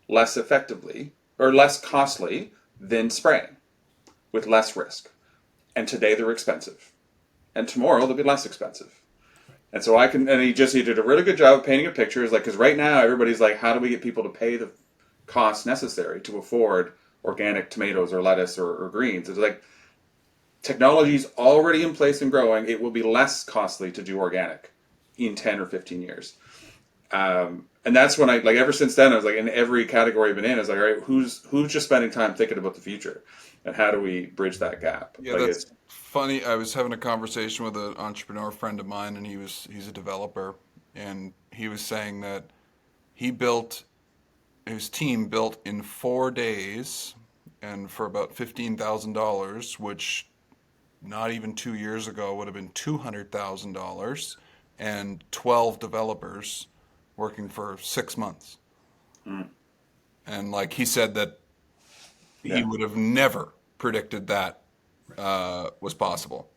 less effectively or less costly than spraying, with less risk. And today they're expensive, and tomorrow they'll be less expensive. And so he did a really good job of painting a picture. It's like, because right now everybody's like, how do we get people to pay the costs necessary to afford organic tomatoes or lettuce or greens? It's like, technology's already in place and growing. It will be less costly to do organic in 10 or 15 years. And that's when ever since then, I was like, in every category I've been in, I was like, all right, who's just spending time thinking about the future? And how do we bridge that gap? Yeah, that's funny. I was having a conversation with an entrepreneur friend of mine, and he's a developer, and he was saying that his team built in 4 days, and for about $15,000, which not even 2 years ago would have been $200,000, and 12 developers working for 6 months. And he said that he would have never predicted that was possible.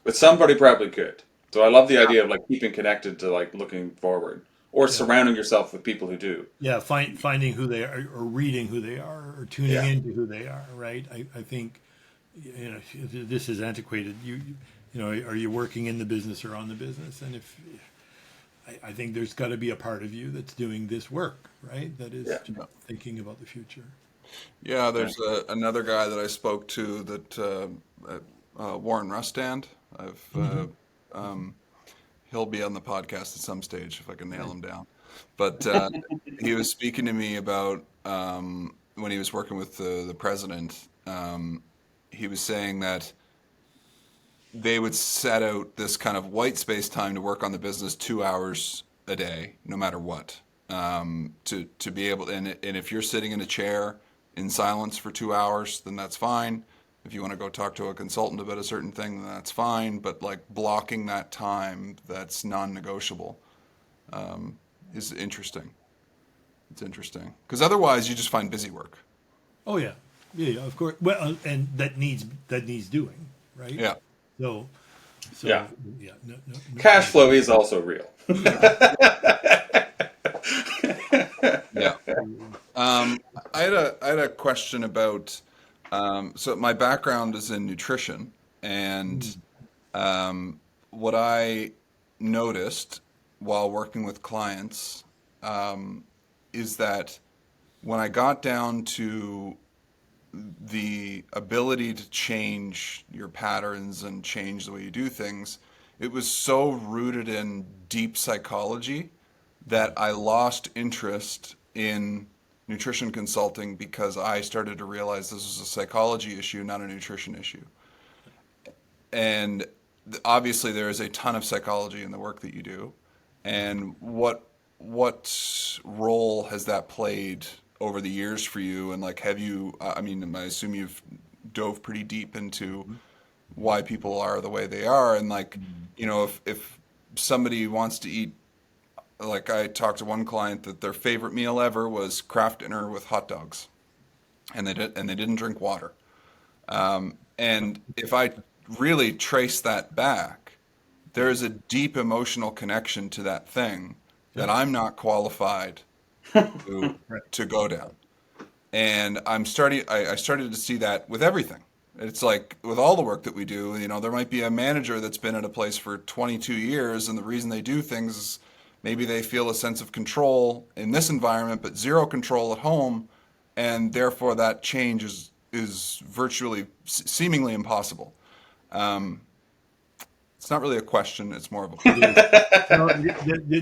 But somebody probably could. So I love the idea of keeping connected to looking forward. or surrounding yourself with people who do. Yeah, finding who they are, or reading who they are, or tuning Yeah. into who they are. Right. I think, this is antiquated. Are you working in the business or on the business? And if I think there's got to be a part of you that's doing this work, right? That is thinking about the future. Yeah, there's another guy that I spoke to that Warren Rustand. He'll be on the podcast at some stage if I can nail him down. But he was speaking to me about when he was working with the president. He was saying that they would set out this kind of white space time to work on the business 2 hours a day, no matter what. To be able, and if you're sitting in a chair in silence for 2 hours, then that's fine. If you want to go talk to a consultant about a certain thing, then that's fine. But like blocking that time that's non-negotiable is interesting. It's interesting because otherwise you just find busy work. Oh yeah, of course. Well, and that needs doing, right? Yeah. So Yeah. No, Cash flow is also real. Yeah. I had a question about so my background is in nutrition, and what I noticed while working with clients is that when I got down to the ability to change your patterns and change the way you do things, it was so rooted in deep psychology that I lost interest in nutrition consulting because I started to realize this was a psychology issue, not a nutrition issue. And obviously there is a ton of psychology in the work that you do. And what role has that played over the years for you? And like, have you, I mean, I assume you've dove pretty deep into why people are the way they are. And like, if somebody wants to eat, like I talked to one client that their favorite meal ever was Kraft dinner with hot dogs, and they didn't drink water. And if I really trace that back, there is a deep emotional connection to that thing that I'm not qualified to go down. And I started to see that with everything. It's like with all the work that we do, there might be a manager that's been at a place for 22 years, and the reason they do things is maybe they feel a sense of control in this environment, but zero control at home, and therefore that change is virtually seemingly impossible. It's not really a question; it's more of a question.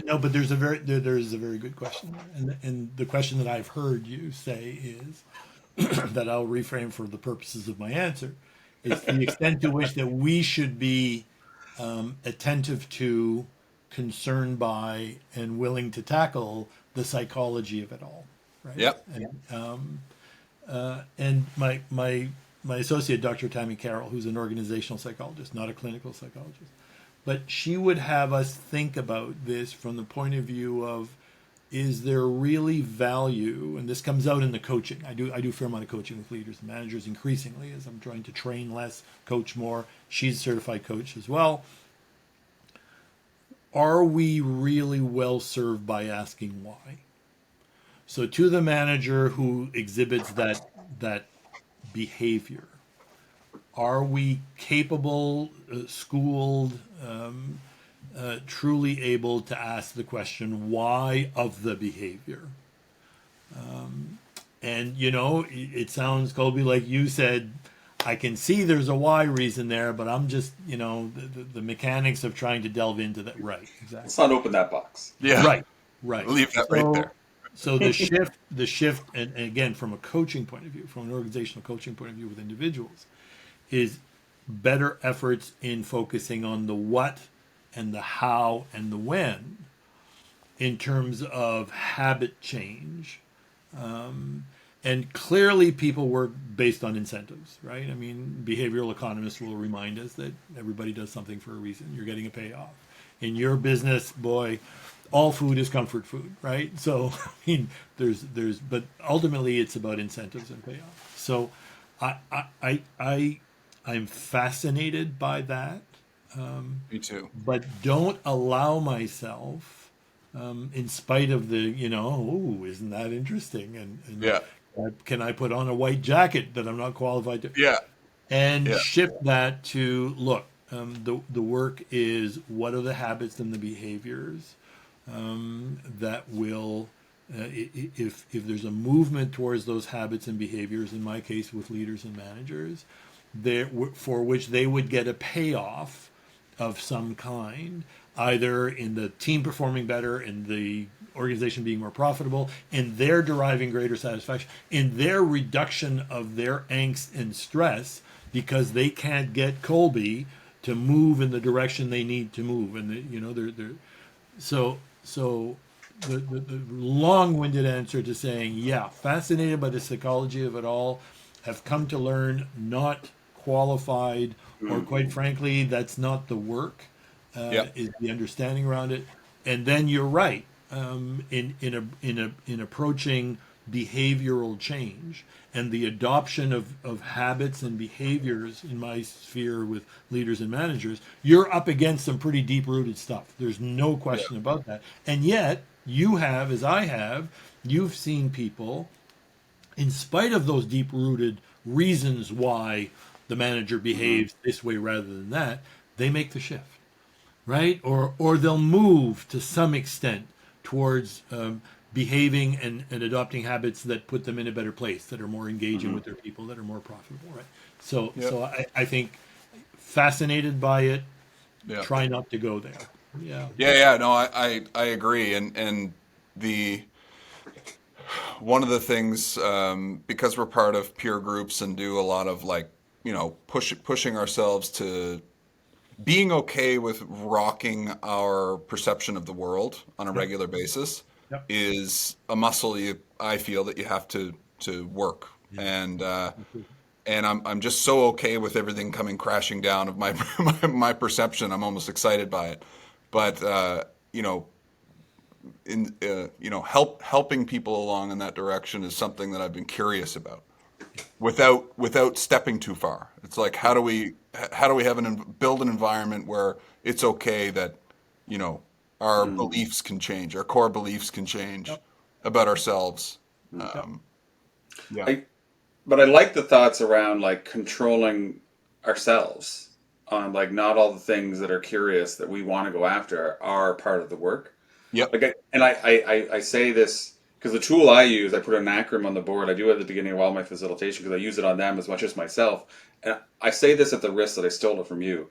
No, but there's a very good question, and the question that I've heard you say is that I'll reframe for the purposes of my answer is the extent to which that we should be attentive to, concerned by, and willing to tackle the psychology of it all, right? Yep. And my associate, Dr. Tammy Carroll, who's an organizational psychologist, not a clinical psychologist, but she would have us think about this from the point of view of, is there really value? And this comes out in the coaching. I do a fair amount of coaching with leaders and managers increasingly as I'm trying to train less, coach more. She's a certified coach as well. Are we really well served by asking why? So to the manager who exhibits that behavior, are we capable, schooled, truly able to ask the question why of the behavior? And it sounds, Colby, like you said, I can see there's a why reason there, but I'm just, the mechanics of trying to delve into that. Right, exactly. Let's not open that box. Yeah. Right. Leave that right there. So the shift, and again, from a coaching point of view, from an organizational coaching point of view with individuals, is better efforts in focusing on the what and the how and the when in terms of habit change. And clearly people work based on incentives, right? I mean, behavioral economists will remind us that everybody does something for a reason. You're getting a payoff. In your business, boy, all food is comfort food, right? So, I mean, but ultimately it's about incentives and payoff. So I'm fascinated by that. Me too. But don't allow myself in spite of the, oh, isn't that interesting? And Yeah. can I put on a white jacket that I'm not qualified to? Yeah. And Yeah. shift that to, look, the work is, what are the habits and the behaviors that will, if there's a movement towards those habits and behaviors, in my case with leaders and managers, there, for which they would get a payoff of some kind, either in the team performing better, in the organization being more profitable, in their deriving greater satisfaction, in their reduction of their angst and stress because they can't get Colby to move in the direction they need to move, and they're so the long-winded answer to saying, yeah, fascinated by the psychology of it all, have come to learn, not qualified, or quite frankly, that's not the work, Yeah. is the understanding around it. And then you're right, in approaching behavioral change and the adoption of habits and behaviors in my sphere with leaders and managers, you're up against some pretty deep rooted stuff. There's no question Yeah. about that. And yet, you have, as I have, you've seen people, in spite of those deep rooted reasons why the manager behaves this way rather than that, they make the shift, right? Or they'll move to some extent towards behaving and adopting habits that put them in a better place, that are more engaging with their people, that are more profitable, right? So Yeah. so I think fascinated by it. Yeah. Try not to go there. Yeah. Yeah, yeah, no, I agree, and the one of the things, because we're part of peer groups and do a lot of like, pushing ourselves to being okay with rocking our perception of the world on a regular basis Yep. is a muscle I feel that you have to work, and I'm just so okay with everything coming crashing down of my my perception. I'm almost excited by it, but helping people along in that direction is something that I've been curious about, without stepping too far. It's like, how do we build an environment where it's okay that our beliefs can change, our core beliefs can change Yep. about ourselves. Yep. Yeah. But I like the thoughts around like controlling ourselves on like not all the things that are curious that we want to go after are part of the work. Yep. Like, I say this because the tool I use, I put an acronym on the board. I do it at the beginning of all my facilitation because I use it on them as much as myself. And I say this at the risk that I stole it from you,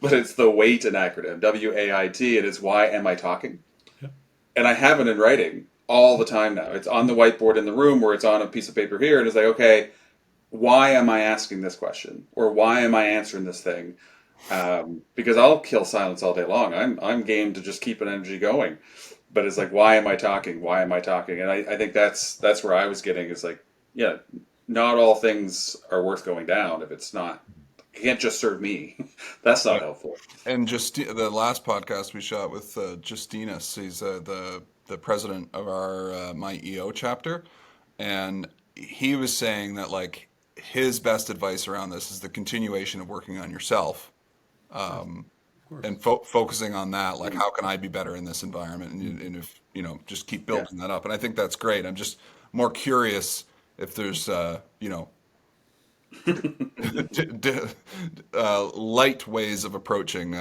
but it's the WAIT acronym, WAIT, and it's why am I talking? Yep. And I have it in writing all the time now. It's on the whiteboard in the room, or it's on a piece of paper here, and it's like, okay, why am I asking this question, or why am I answering this thing? Because I'll kill silence all day long. I'm game to just keep an energy going, but it's like, why am I talking? Why am I talking? And I think that's where I was getting, is like, yeah, not all things are worth going down if it's not. It can't just serve me. That's not helpful. And just the last podcast we shot with Justinas, he's the president of our my EO chapter, and he was saying that like his best advice around this is the continuation of working on yourself, Of course. and focusing on that, like how can I be better in this environment, and if just keep Yeah. building that up. And I think that's great. I'm just more curious if there's light ways of approaching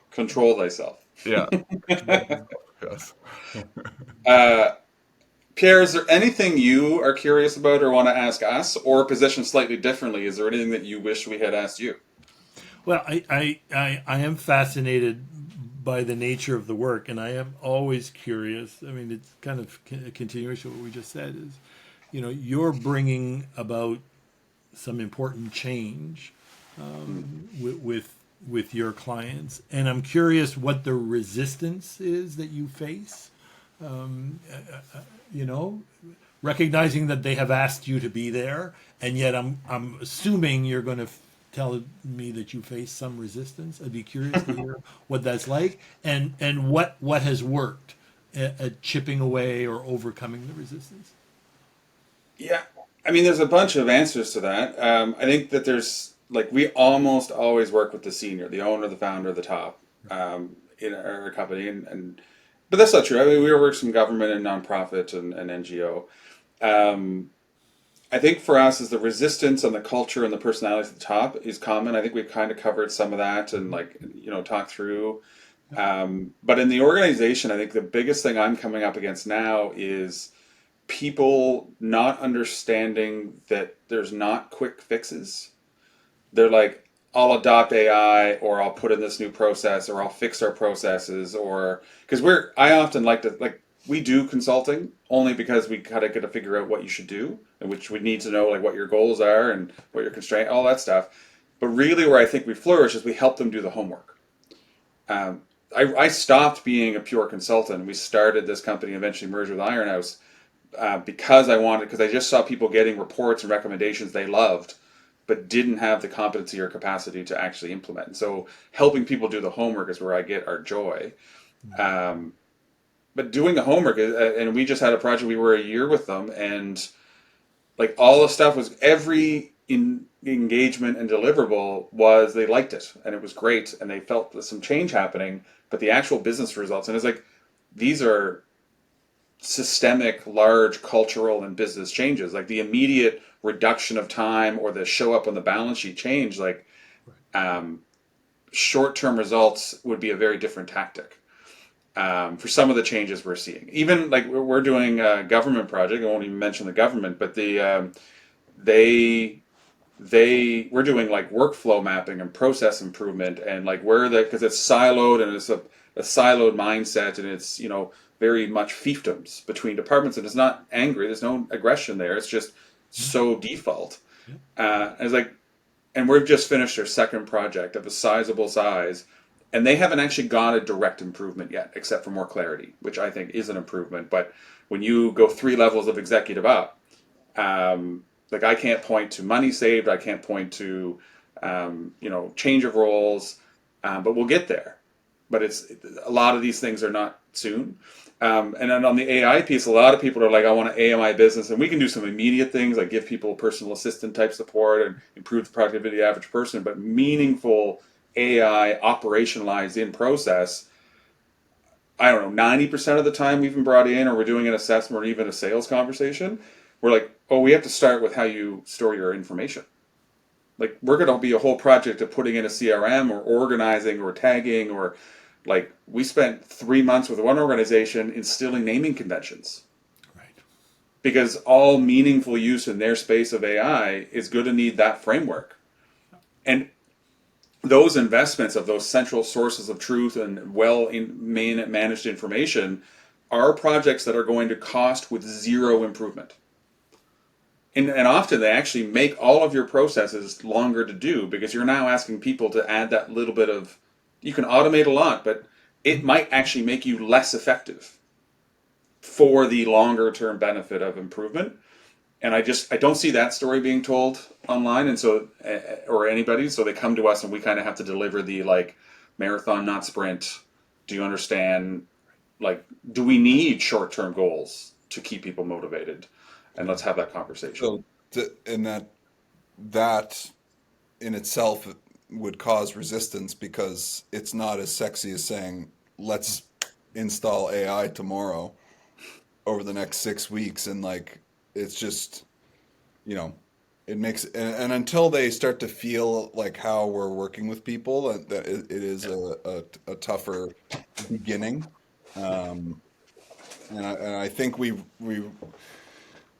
Control thyself. yeah. Yes. Pierre, is there anything you are curious about or want to ask us, or positioned slightly differently? Is there anything that you wish we had asked you? Well, I am fascinated by the nature of the work, and I am always curious. I mean, it's kind of a continuation of what we just said. Is you're bringing about some important change with your clients, and I'm curious what the resistance is that you face. You know, recognizing that they have asked you to be there, and yet I'm assuming you're going to tell me that you face some resistance. I'd be curious to hear what that's like, and what has worked at chipping away or overcoming the resistance. Yeah, I mean, there's a bunch of answers to that. I think that there's like we almost always work with the senior, the owner, the founder, the top, in our company, and but that's not true. I mean, we work some government and nonprofit and NGO. Um, I think for us, is the resistance and the culture and the personalities at the top is common. I think we've kind of covered some of that and like talked through. But in the organization, I think the biggest thing I'm coming up against now is people not understanding that there's not quick fixes. They're like, I'll adopt AI or I'll put in this new process or I'll fix our processes or because I often like to like we do consulting only because we kind of get to figure out what you should do and which we need to know like what your goals are and what your constraint, all that stuff. But really where I think we flourish is we help them do the homework. Um, I stopped being a pure consultant. We started this company, eventually merged with Ironhouse, because I just saw people getting reports and recommendations they loved, but didn't have the competency or capacity to actually implement. And so helping people do the homework is where I get our joy. But doing the homework, and we just had a project, we were a year with them, and like all the stuff was engagement and deliverable was they liked it and it was great and they felt some change happening, but the actual business results, and it's like, these are systemic, large cultural and business changes. Like the immediate reduction of time or the show up on the balance sheet change, like short-term results would be a very different tactic for some of the changes we're seeing. Even like we're doing a government project. I won't even mention the government, but we're doing like workflow mapping and process improvement and like because it's siloed and it's a siloed mindset and it's very much fiefdoms between departments and it's not angry. There's no aggression there. It's just so default. And it's like, and we've just finished our second project of a sizable size, and they haven't actually got a direct improvement yet, except for more clarity, which I think is an improvement. But when you go 3 levels of executive up, like I can't point to money saved, I can't point to change of roles, but we'll get there. But it's a lot of these things are not soon. And then on the AI piece, a lot of people are like, I want to AI my business, and we can do some immediate things like give people personal assistant type support and improve the productivity of the average person, but meaningful AI operationalized in process, I don't know, 90% of the time we've been brought in or we're doing an assessment or even a sales conversation, we're like, oh, we have to start with how you store your information. Like we're going to be a whole project of putting in a CRM or organizing or tagging or like we spent 3 months with one organization instilling naming conventions. Right. Because all meaningful use in their space of AI is going to need that framework. And those investments of those central sources of truth and managed information are projects that are going to cost with zero improvement. And often they actually make all of your processes longer to do because you're now asking people to add that little bit of, you can automate a lot, but it might actually make you less effective for the longer term benefit of improvement. And I don't see that story being told online, and so or anybody. So they come to us, and we kind of have to deliver the like marathon, not sprint. Do you understand? Like, do we need short term goals to keep people motivated? And let's have that conversation. So, and that in itself would cause resistance because it's not as sexy as saying, let's install AI tomorrow over the next 6 weeks. And like, it's just, it makes, and until they start to feel like how we're working with people, that it is a tougher beginning. And I think we've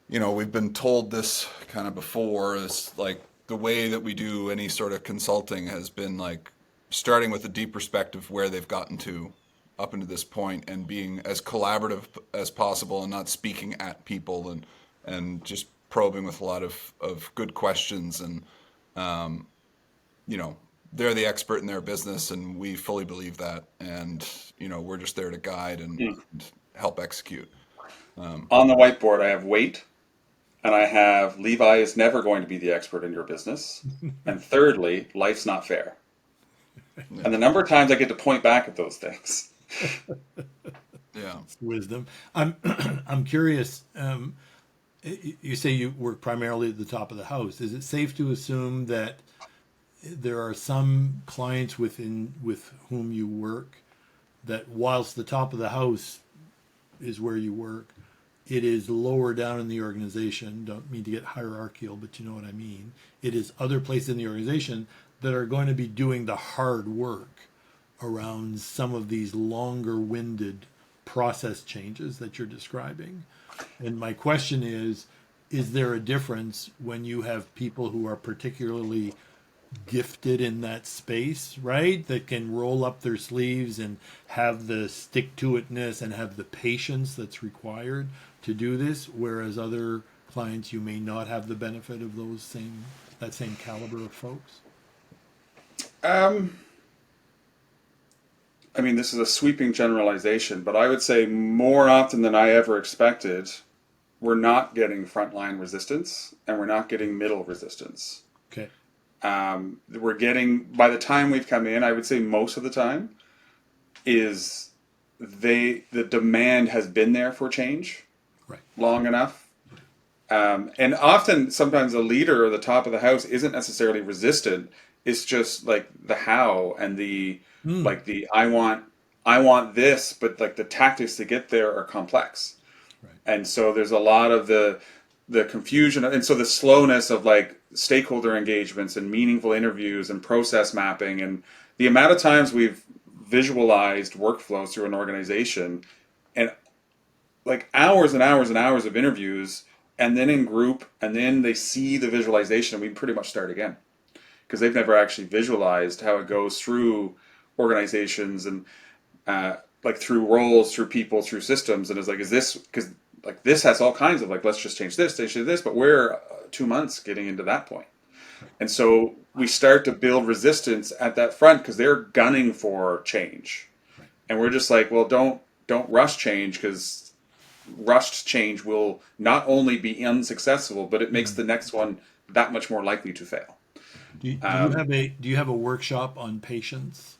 been told this kind of before is like the way that we do any sort of consulting has been like starting with a deep perspective where they've gotten to up into this point and being as collaborative as possible and not speaking at people and just probing with a lot of good questions and they're the expert in their business and we fully believe that and we're just there to guide and help execute. On the whiteboard I have wait, and I have Levi is never going to be the expert in your business. And thirdly, life's not fair. And the number of times I get to point back at those things. Yeah. Wisdom. I'm curious. You say you work primarily at the top of the house. Is it safe to assume that there are some clients with whom you work that whilst the top of the house is where you work, it is lower down in the organization. Don't mean to get hierarchical, but you know what I mean. It is other places in the organization that are going to be doing the hard work around some of these longer winded process changes that you're describing. And my question is there a difference when you have people who are particularly gifted in that space, right? That can roll up their sleeves and have the stick to itness and have the patience that's required to do this, whereas other clients you may not have the benefit of that same caliber of folks? I mean, this is a sweeping generalization, but I would say more often than I ever expected, we're not getting frontline resistance and we're not getting middle resistance. Okay. We're getting, by the time we've come in, I would say most of the time, is the demand has been there for change Right. long enough. And often, sometimes the leader or the top of the house isn't necessarily resistant. It's just like the how and like the I want this, but like the tactics to get there are complex. Right. And so there's a lot of the confusion, and so the slowness of like stakeholder engagements and meaningful interviews and process mapping, and the amount of times we've visualized workflows through an organization, and like hours and hours and hours of interviews, and then in group, and then they see the visualization, and we pretty much start again because they've never actually visualized how it goes through organizations and like through roles, through people, through systems. And it's like, is this, because like this has all kinds of like, let's just change this, but we're 2 months getting into that point. And so we start to build resistance at that front because they're gunning for change. And we're just like, well, don't rush change, because rushed change will not only be unsuccessful, but it makes the next one that much more likely to fail. Do you have a workshop on patience?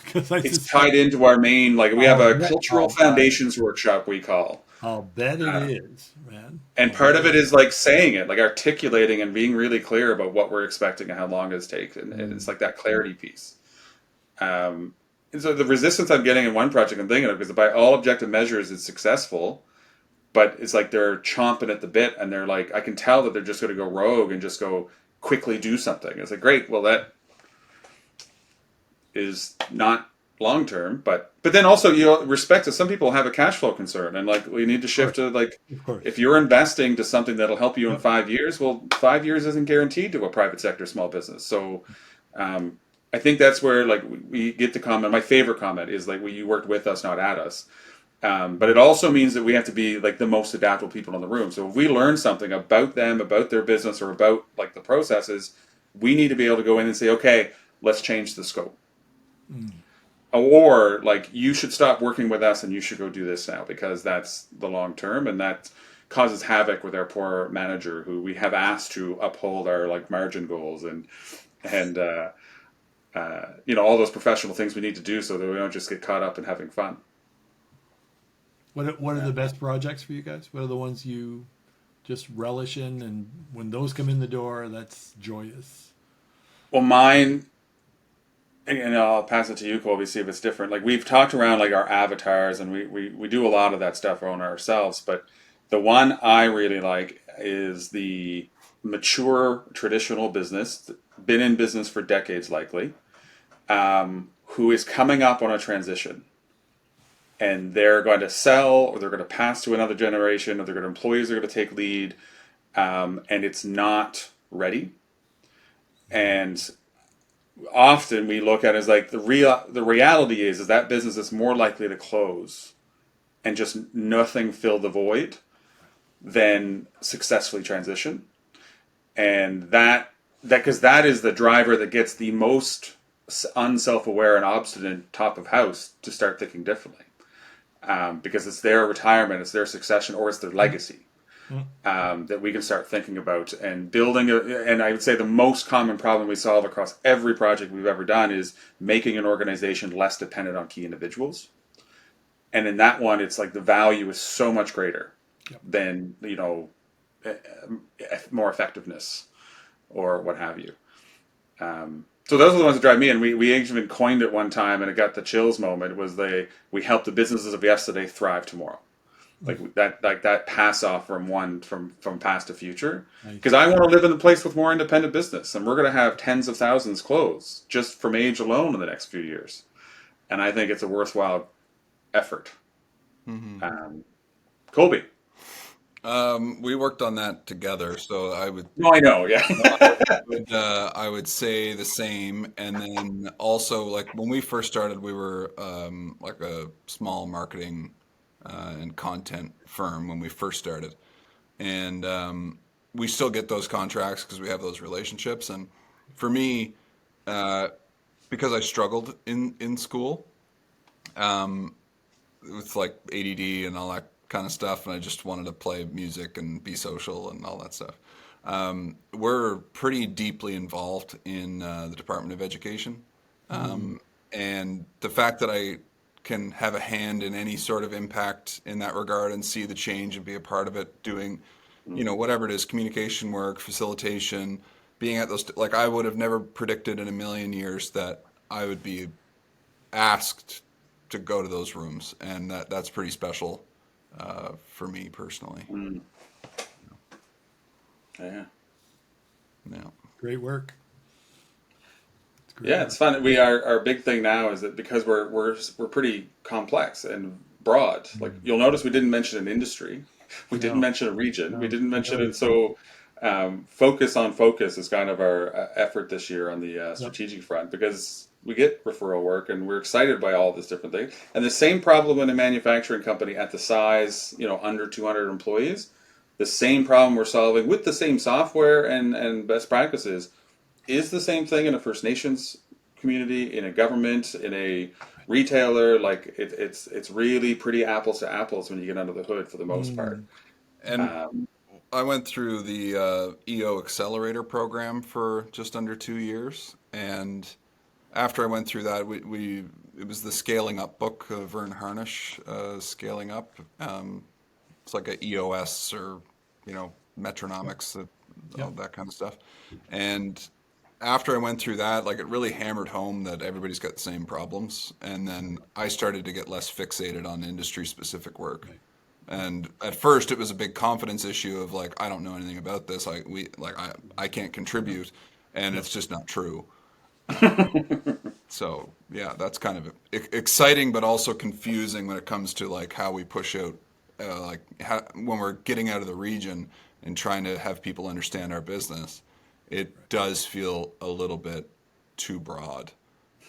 Because it's tied into our main, like we have a cultural foundations workshop we call. I'll bet it is, man. And part of it is like saying it, like articulating and being really clear about what we're expecting and how long it's taken. And it's like that clarity piece. And so the resistance I'm getting in one project I'm thinking of, because by all objective measures it's successful, but it's like they're chomping at the bit, and they're like, I can tell that they're just going to go rogue and just go quickly do something. It's like, great, well that is not long term, but then also, you know, respect that some people have a cash flow concern, and like we need to shift to like, if you're investing to something that'll help you in 5 years, well, 5 years isn't guaranteed to a private sector small business. So I think that's where like we get the comment. My favorite comment is like, well, you worked with us, not at us. But it also means that we have to be like the most adaptable people in the room. So if we learn something about them, about their business, or about like the processes, we need to be able to go in and say, okay, let's change the scope. Or like, you should stop working with us and you should go do this now, because that's the long term, and that causes havoc with our poor manager, who we have asked to uphold our like margin goals and you know, all those professional things we need to do so that we don't just get caught up in having fun. What are the best projects for you guys? What are the ones you just relish in, and when those come in the door, that's joyous? Well, mine, and I'll pass it to you, Colby, see if it's different. Like, we've talked around like our avatars, and we do a lot of that stuff on ourselves, but the one I really like is the mature traditional business, been in business for decades likely, who is coming up on a transition. And they're going to sell, or they're going to pass to another generation, or employees are going to take lead, and it's not ready. And often we look at it as like the reality is that business is more likely to close and just nothing fill the void than successfully transition. And that because that is the driver that gets the most unself-aware and obstinate top of house to start thinking differently. Because it's their retirement, it's their succession, or it's their legacy that we can start thinking about and building. And I would say the most common problem we solve across every project we've ever done is making an organization less dependent on key individuals. And in that one, it's like the value is so much greater than, you know, more effectiveness or what have you. So those are the ones that drive me. And we even coined it one time, and it got the chills moment. It was we help the businesses of yesterday thrive tomorrow. Like that pass off from past to future. Nice. Because I want to live in a place with more independent business, and we're going to have tens of thousands close just from age alone in the next few years. And I think it's a worthwhile effort. Colby. We worked on that together, so I would No, I know. Yeah. I would say the same. And then also, like when we first started, we were like a small marketing and content firm when we first started, and we still get those contracts because we have those relationships. And for me, uh, because I struggled in school with like ADD and all that kind of stuff, and I just wanted to play music and be social and all that stuff. We're pretty deeply involved in the Department of Education, and the fact that I can have a hand in any sort of impact in that regard and see the change and be a part of it, doing, whatever it is, communication work, facilitation, being at those, like I would have never predicted in a million years that I would be asked to go to those rooms, and that's pretty special for me personally. Yeah. Yeah. Great work. It's great Yeah, work. it's fun. Our big thing now is that because we're pretty complex and broad. Like you'll notice, we didn't mention an industry, we didn't No, mention a region, we no, didn't mention no. it. So focus on focus is kind of our effort this year on the Yep. strategic front, because we get referral work and we're excited by all this different things. And the same problem in a manufacturing company at the size, under 200 employees, the same problem we're solving with the same software and best practices is the same thing in a First Nations community, in a government, in a retailer. Like it's really pretty apples to apples when you get under the hood for the most part. Mm, And I went through the EO Accelerator program for just under 2 years, and after I went through that, we it was the Scaling Up book, Vern Harnish, Scaling Up. It's like a EOS or metronomics, all yep. that kind of stuff. And after I went through that, like it really hammered home that everybody's got the same problems. And then I started to get less fixated on industry specific work. Right. And at first, it was a big confidence issue of like, I don't know anything about this. I can't contribute, and Yep. it's just not true. So yeah, that's kind of exciting, but also confusing when it comes to like how we push out, when we're getting out of the region and trying to have people understand our business. It does feel a little bit too broad,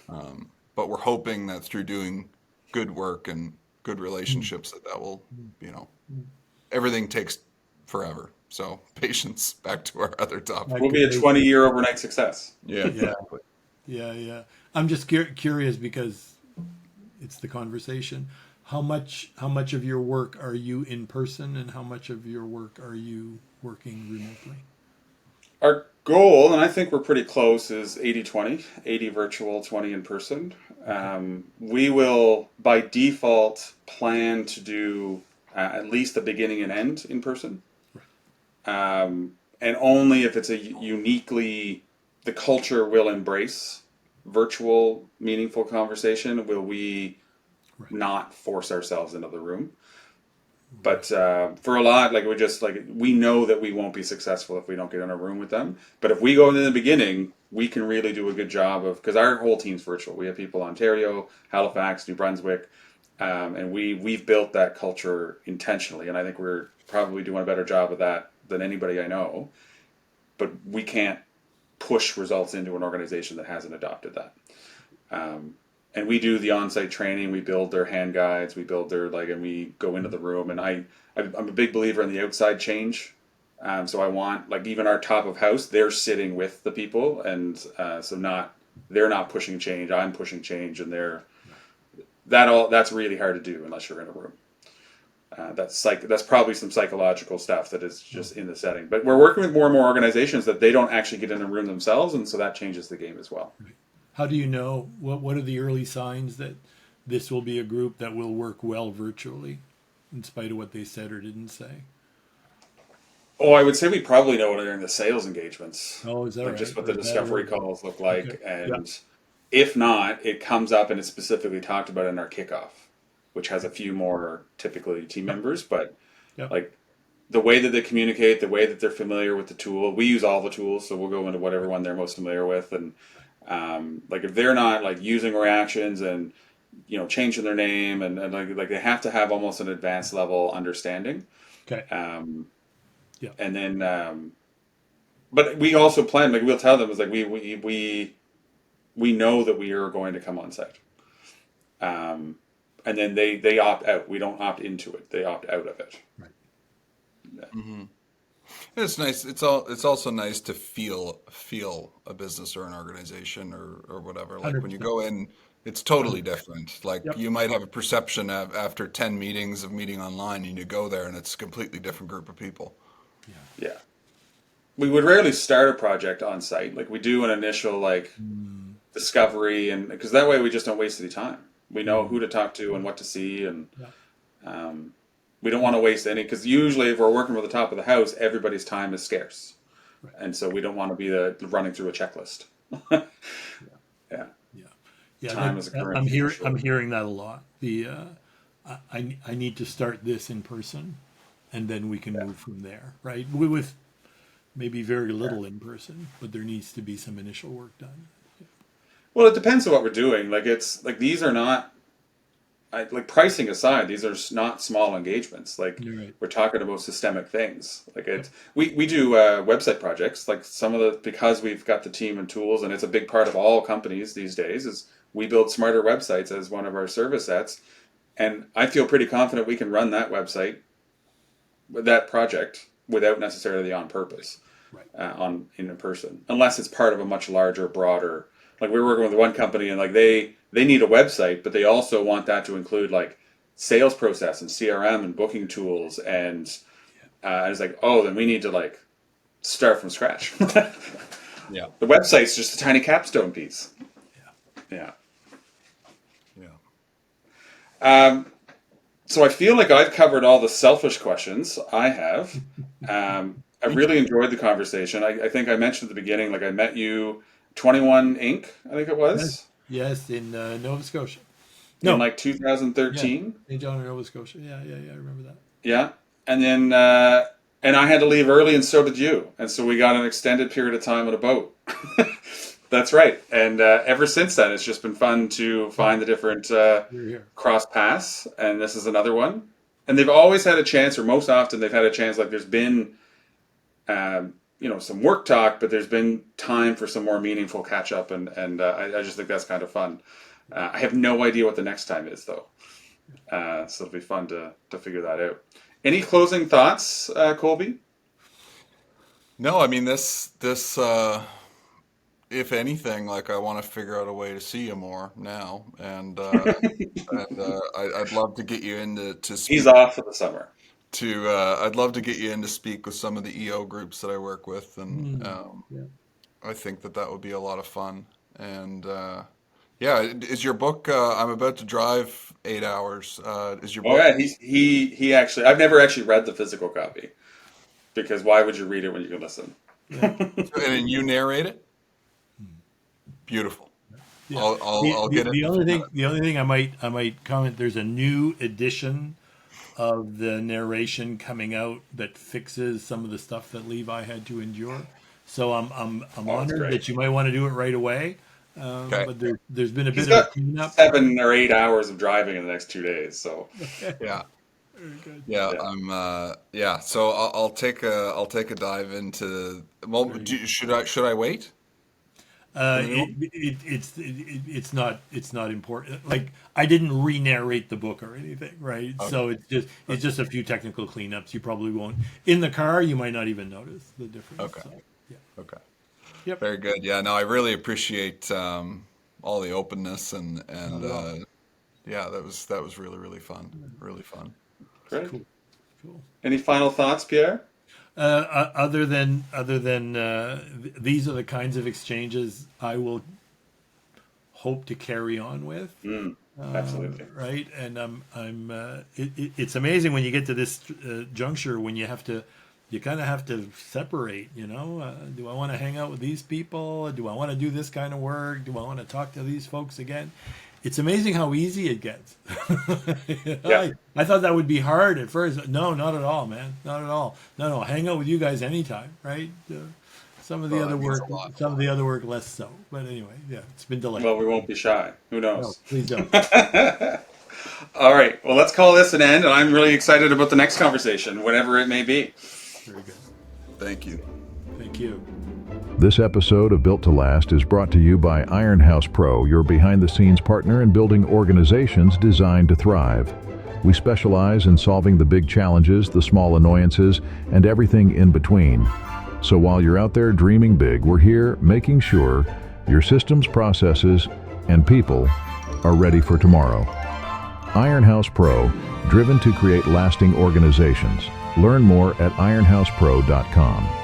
but we're hoping that through doing good work and good Mm, relationships, that will, mm, you know, mm. everything takes forever. So patience. Back to our other topic. Back We'll to be a basics. 20-year overnight success. Yeah, Yeah, exactly. yeah. I'm just curious because it's the conversation. How much of your work are you in person, and how much of your work are you working remotely? Our goal, and I think we're pretty close, is 80-20, 80 virtual, 20 in person. Okay. We will, by default, plan to do at least the beginning and end in person. Right. And only if it's the culture will embrace virtual, meaningful conversation, will we Right. not force ourselves into the room. Right. But for a lot, we know that we won't be successful if we don't get in a room with them. But if we go in the beginning, we can really do a good job of, because our whole team's virtual. We have people in Ontario, Halifax, New Brunswick, and we've built that culture intentionally. And I think we're probably doing a better job of that than anybody I know. But we can't push results into an organization that hasn't adopted that. And we do the on-site training. We build their hand guides. We build and we go into the room. And I'm a big believer in the outside change. So I want, like, even our top of house, they're sitting with the people, and they're not pushing change. I'm pushing change, and that's really hard to do unless you're in a room. That's probably some psychological stuff that is Oh, just in the setting. But we're working with more and more organizations that they don't actually get in a room themselves, and so that changes the game as well. right. How do you know what are the early signs that this will be a group that will work well virtually, in spite of what they said or didn't say? Oh, I would say we probably know during the sales engagements, Oh, is that like right? just what Or the is that discovery early? calls look Okay. like, Yeah. and if not, it comes up and it's specifically talked about in our kickoff, which has a few more typically team Yep. members, but Yep. like the way that they communicate, the way that they're familiar with the tool. We use all the tools, so we'll go into whatever one they're most familiar with, and like if they're not like using reactions and changing their name and like they have to have almost an advanced level understanding, Okay. um, Yeah. and then but we also plan, like we'll tell them, it's like we know that we are going to come on site, um, and then they opt out. We don't opt into it; they opt out of it. Right. It's nice. It's also nice to feel a business or an organization or whatever. Like when you 100%. go in, it's totally 100%. different. Like Yep. you might have a perception after 10 meetings of meeting online, and you go there and it's a completely different group of people. Yeah. Yeah, we would rarely start a project on site. Like we do an initial like Mm. discovery, and because that way we just don't waste any time. We know Mm. who to talk to and what to see, and Yeah. um, we don't want to waste any. Because usually, if we're working with the top of the house, everybody's time is scarce, Right. and so we don't want to be the running through a checklist. Yeah. Yeah, Yeah. Yeah. time is a I'm currency for hearing. I'm sure. hearing that a lot. I need to start this in person, and then we can Yeah. move from there. Right. With maybe very little in person, but there needs to be some initial work done. Well, it depends on what we're doing. Like it's like these are not like pricing aside, these are not small engagements. Like You're right. we're talking about systemic things. Like Yep. we do website projects. Like some of the because we've got the team and tools, and it's a big part of all companies these days. Is we build smarter websites as one of our service sets, and I feel pretty confident we can run that website, that project, without necessarily the on purpose Right. on in a person, unless it's part of a much larger, broader. Like we're working with one company, and like they need a website, but they also want that to include like sales process and CRM and booking tools, and it's like, oh, then we need to like start from scratch. The Yeah. website's just a tiny capstone piece. Yeah. Yeah. So I feel like I've covered all the selfish questions I have. I Thank you. really enjoyed the conversation. I think I mentioned at the beginning, like I met you 21 Inc. I think it Yes. was Yes. In Nova Scotia. in No. like Yeah. 2013. St. John in Nova Scotia. Yeah. Yeah. Yeah. I remember that. Yeah, and then and I had to leave early, and so did you, and so we got an extended period of time on a boat. That's right, and ever since then, it's just been fun to find the different You're here. cross paths, and this is another one. And they've always had a chance, or most often they've had a chance. Like there's been, some work talk, but there's been time for some more meaningful catch up, and I just think that's kind of fun. I have no idea what the next time is though, so it'll be fun to figure that out. Any closing thoughts, Colby? No, I mean this if anything, like I want to figure out a way to see you more now, I'd love to get you into to He's speak off for the summer. to I'd love to get you in to speak with some of the EO groups that I work with, and Mm. Yeah. I think that would be a lot of fun. And yeah, is your book? I'm about to drive 8 hours. Is your Oh book? yeah, he actually. I've never actually read the physical copy because why would you read it when you can listen? Yeah. And then you narrate it? Beautiful. Yeah. I'll get it. The only thing I might comment. There's a new edition of the narration coming out that fixes some of the stuff that Levi had to endure. So I'm Oh, that's honored great. that you might want to do it right away. Okay. But there's been a He's bit of a got cleanup. 7 or 8 hours of driving in the next 2 days. So Yeah. Very good. Yeah, yeah. yeah. So I'll take a dive into. Well, Very good. should I wait for the new one? It's not important. Like I didn't re-narrate the book or anything, right? Okay. So it's just a few technical cleanups. You probably won't in the car. You might not even notice the difference. Okay. So, yeah. Okay. Yep. Very good. Yeah. No, I really appreciate all the openness Not and at all. yeah, that was really fun. Really fun. Great. Cool. Cool. Any final thoughts, Pierre? Other than these are the kinds of exchanges I will hope to carry on with. Absolutely. Right, and it's amazing when you get to this juncture when you you kind of have to separate, you know. Do I want to hang out with these people? Do I want to do this kind of work? Do I want to talk to these folks again? It's amazing how easy it gets. Yeah. I thought that would be hard at first. No, not at all, man. Not at all. No, hang out with you guys anytime, right? Some of the Well, other that means work, a lot. some of the other work less so. But anyway, yeah, it's been delightful. Well, we won't be shy. Who No, knows? please don't. All right. Well, let's call this an end. And I'm really excited about the next conversation, whatever it may be. Very good. Thank you. Thank you. This episode of Built to Last is brought to you by Ironhouse Pro, your behind-the-scenes partner in building organizations designed to thrive. We specialize in solving the big challenges, the small annoyances, and everything in between. So while you're out there dreaming big, we're here making sure your systems, processes, and people are ready for tomorrow. Ironhouse Pro, driven to create lasting organizations. Learn more at ironhousepro.com.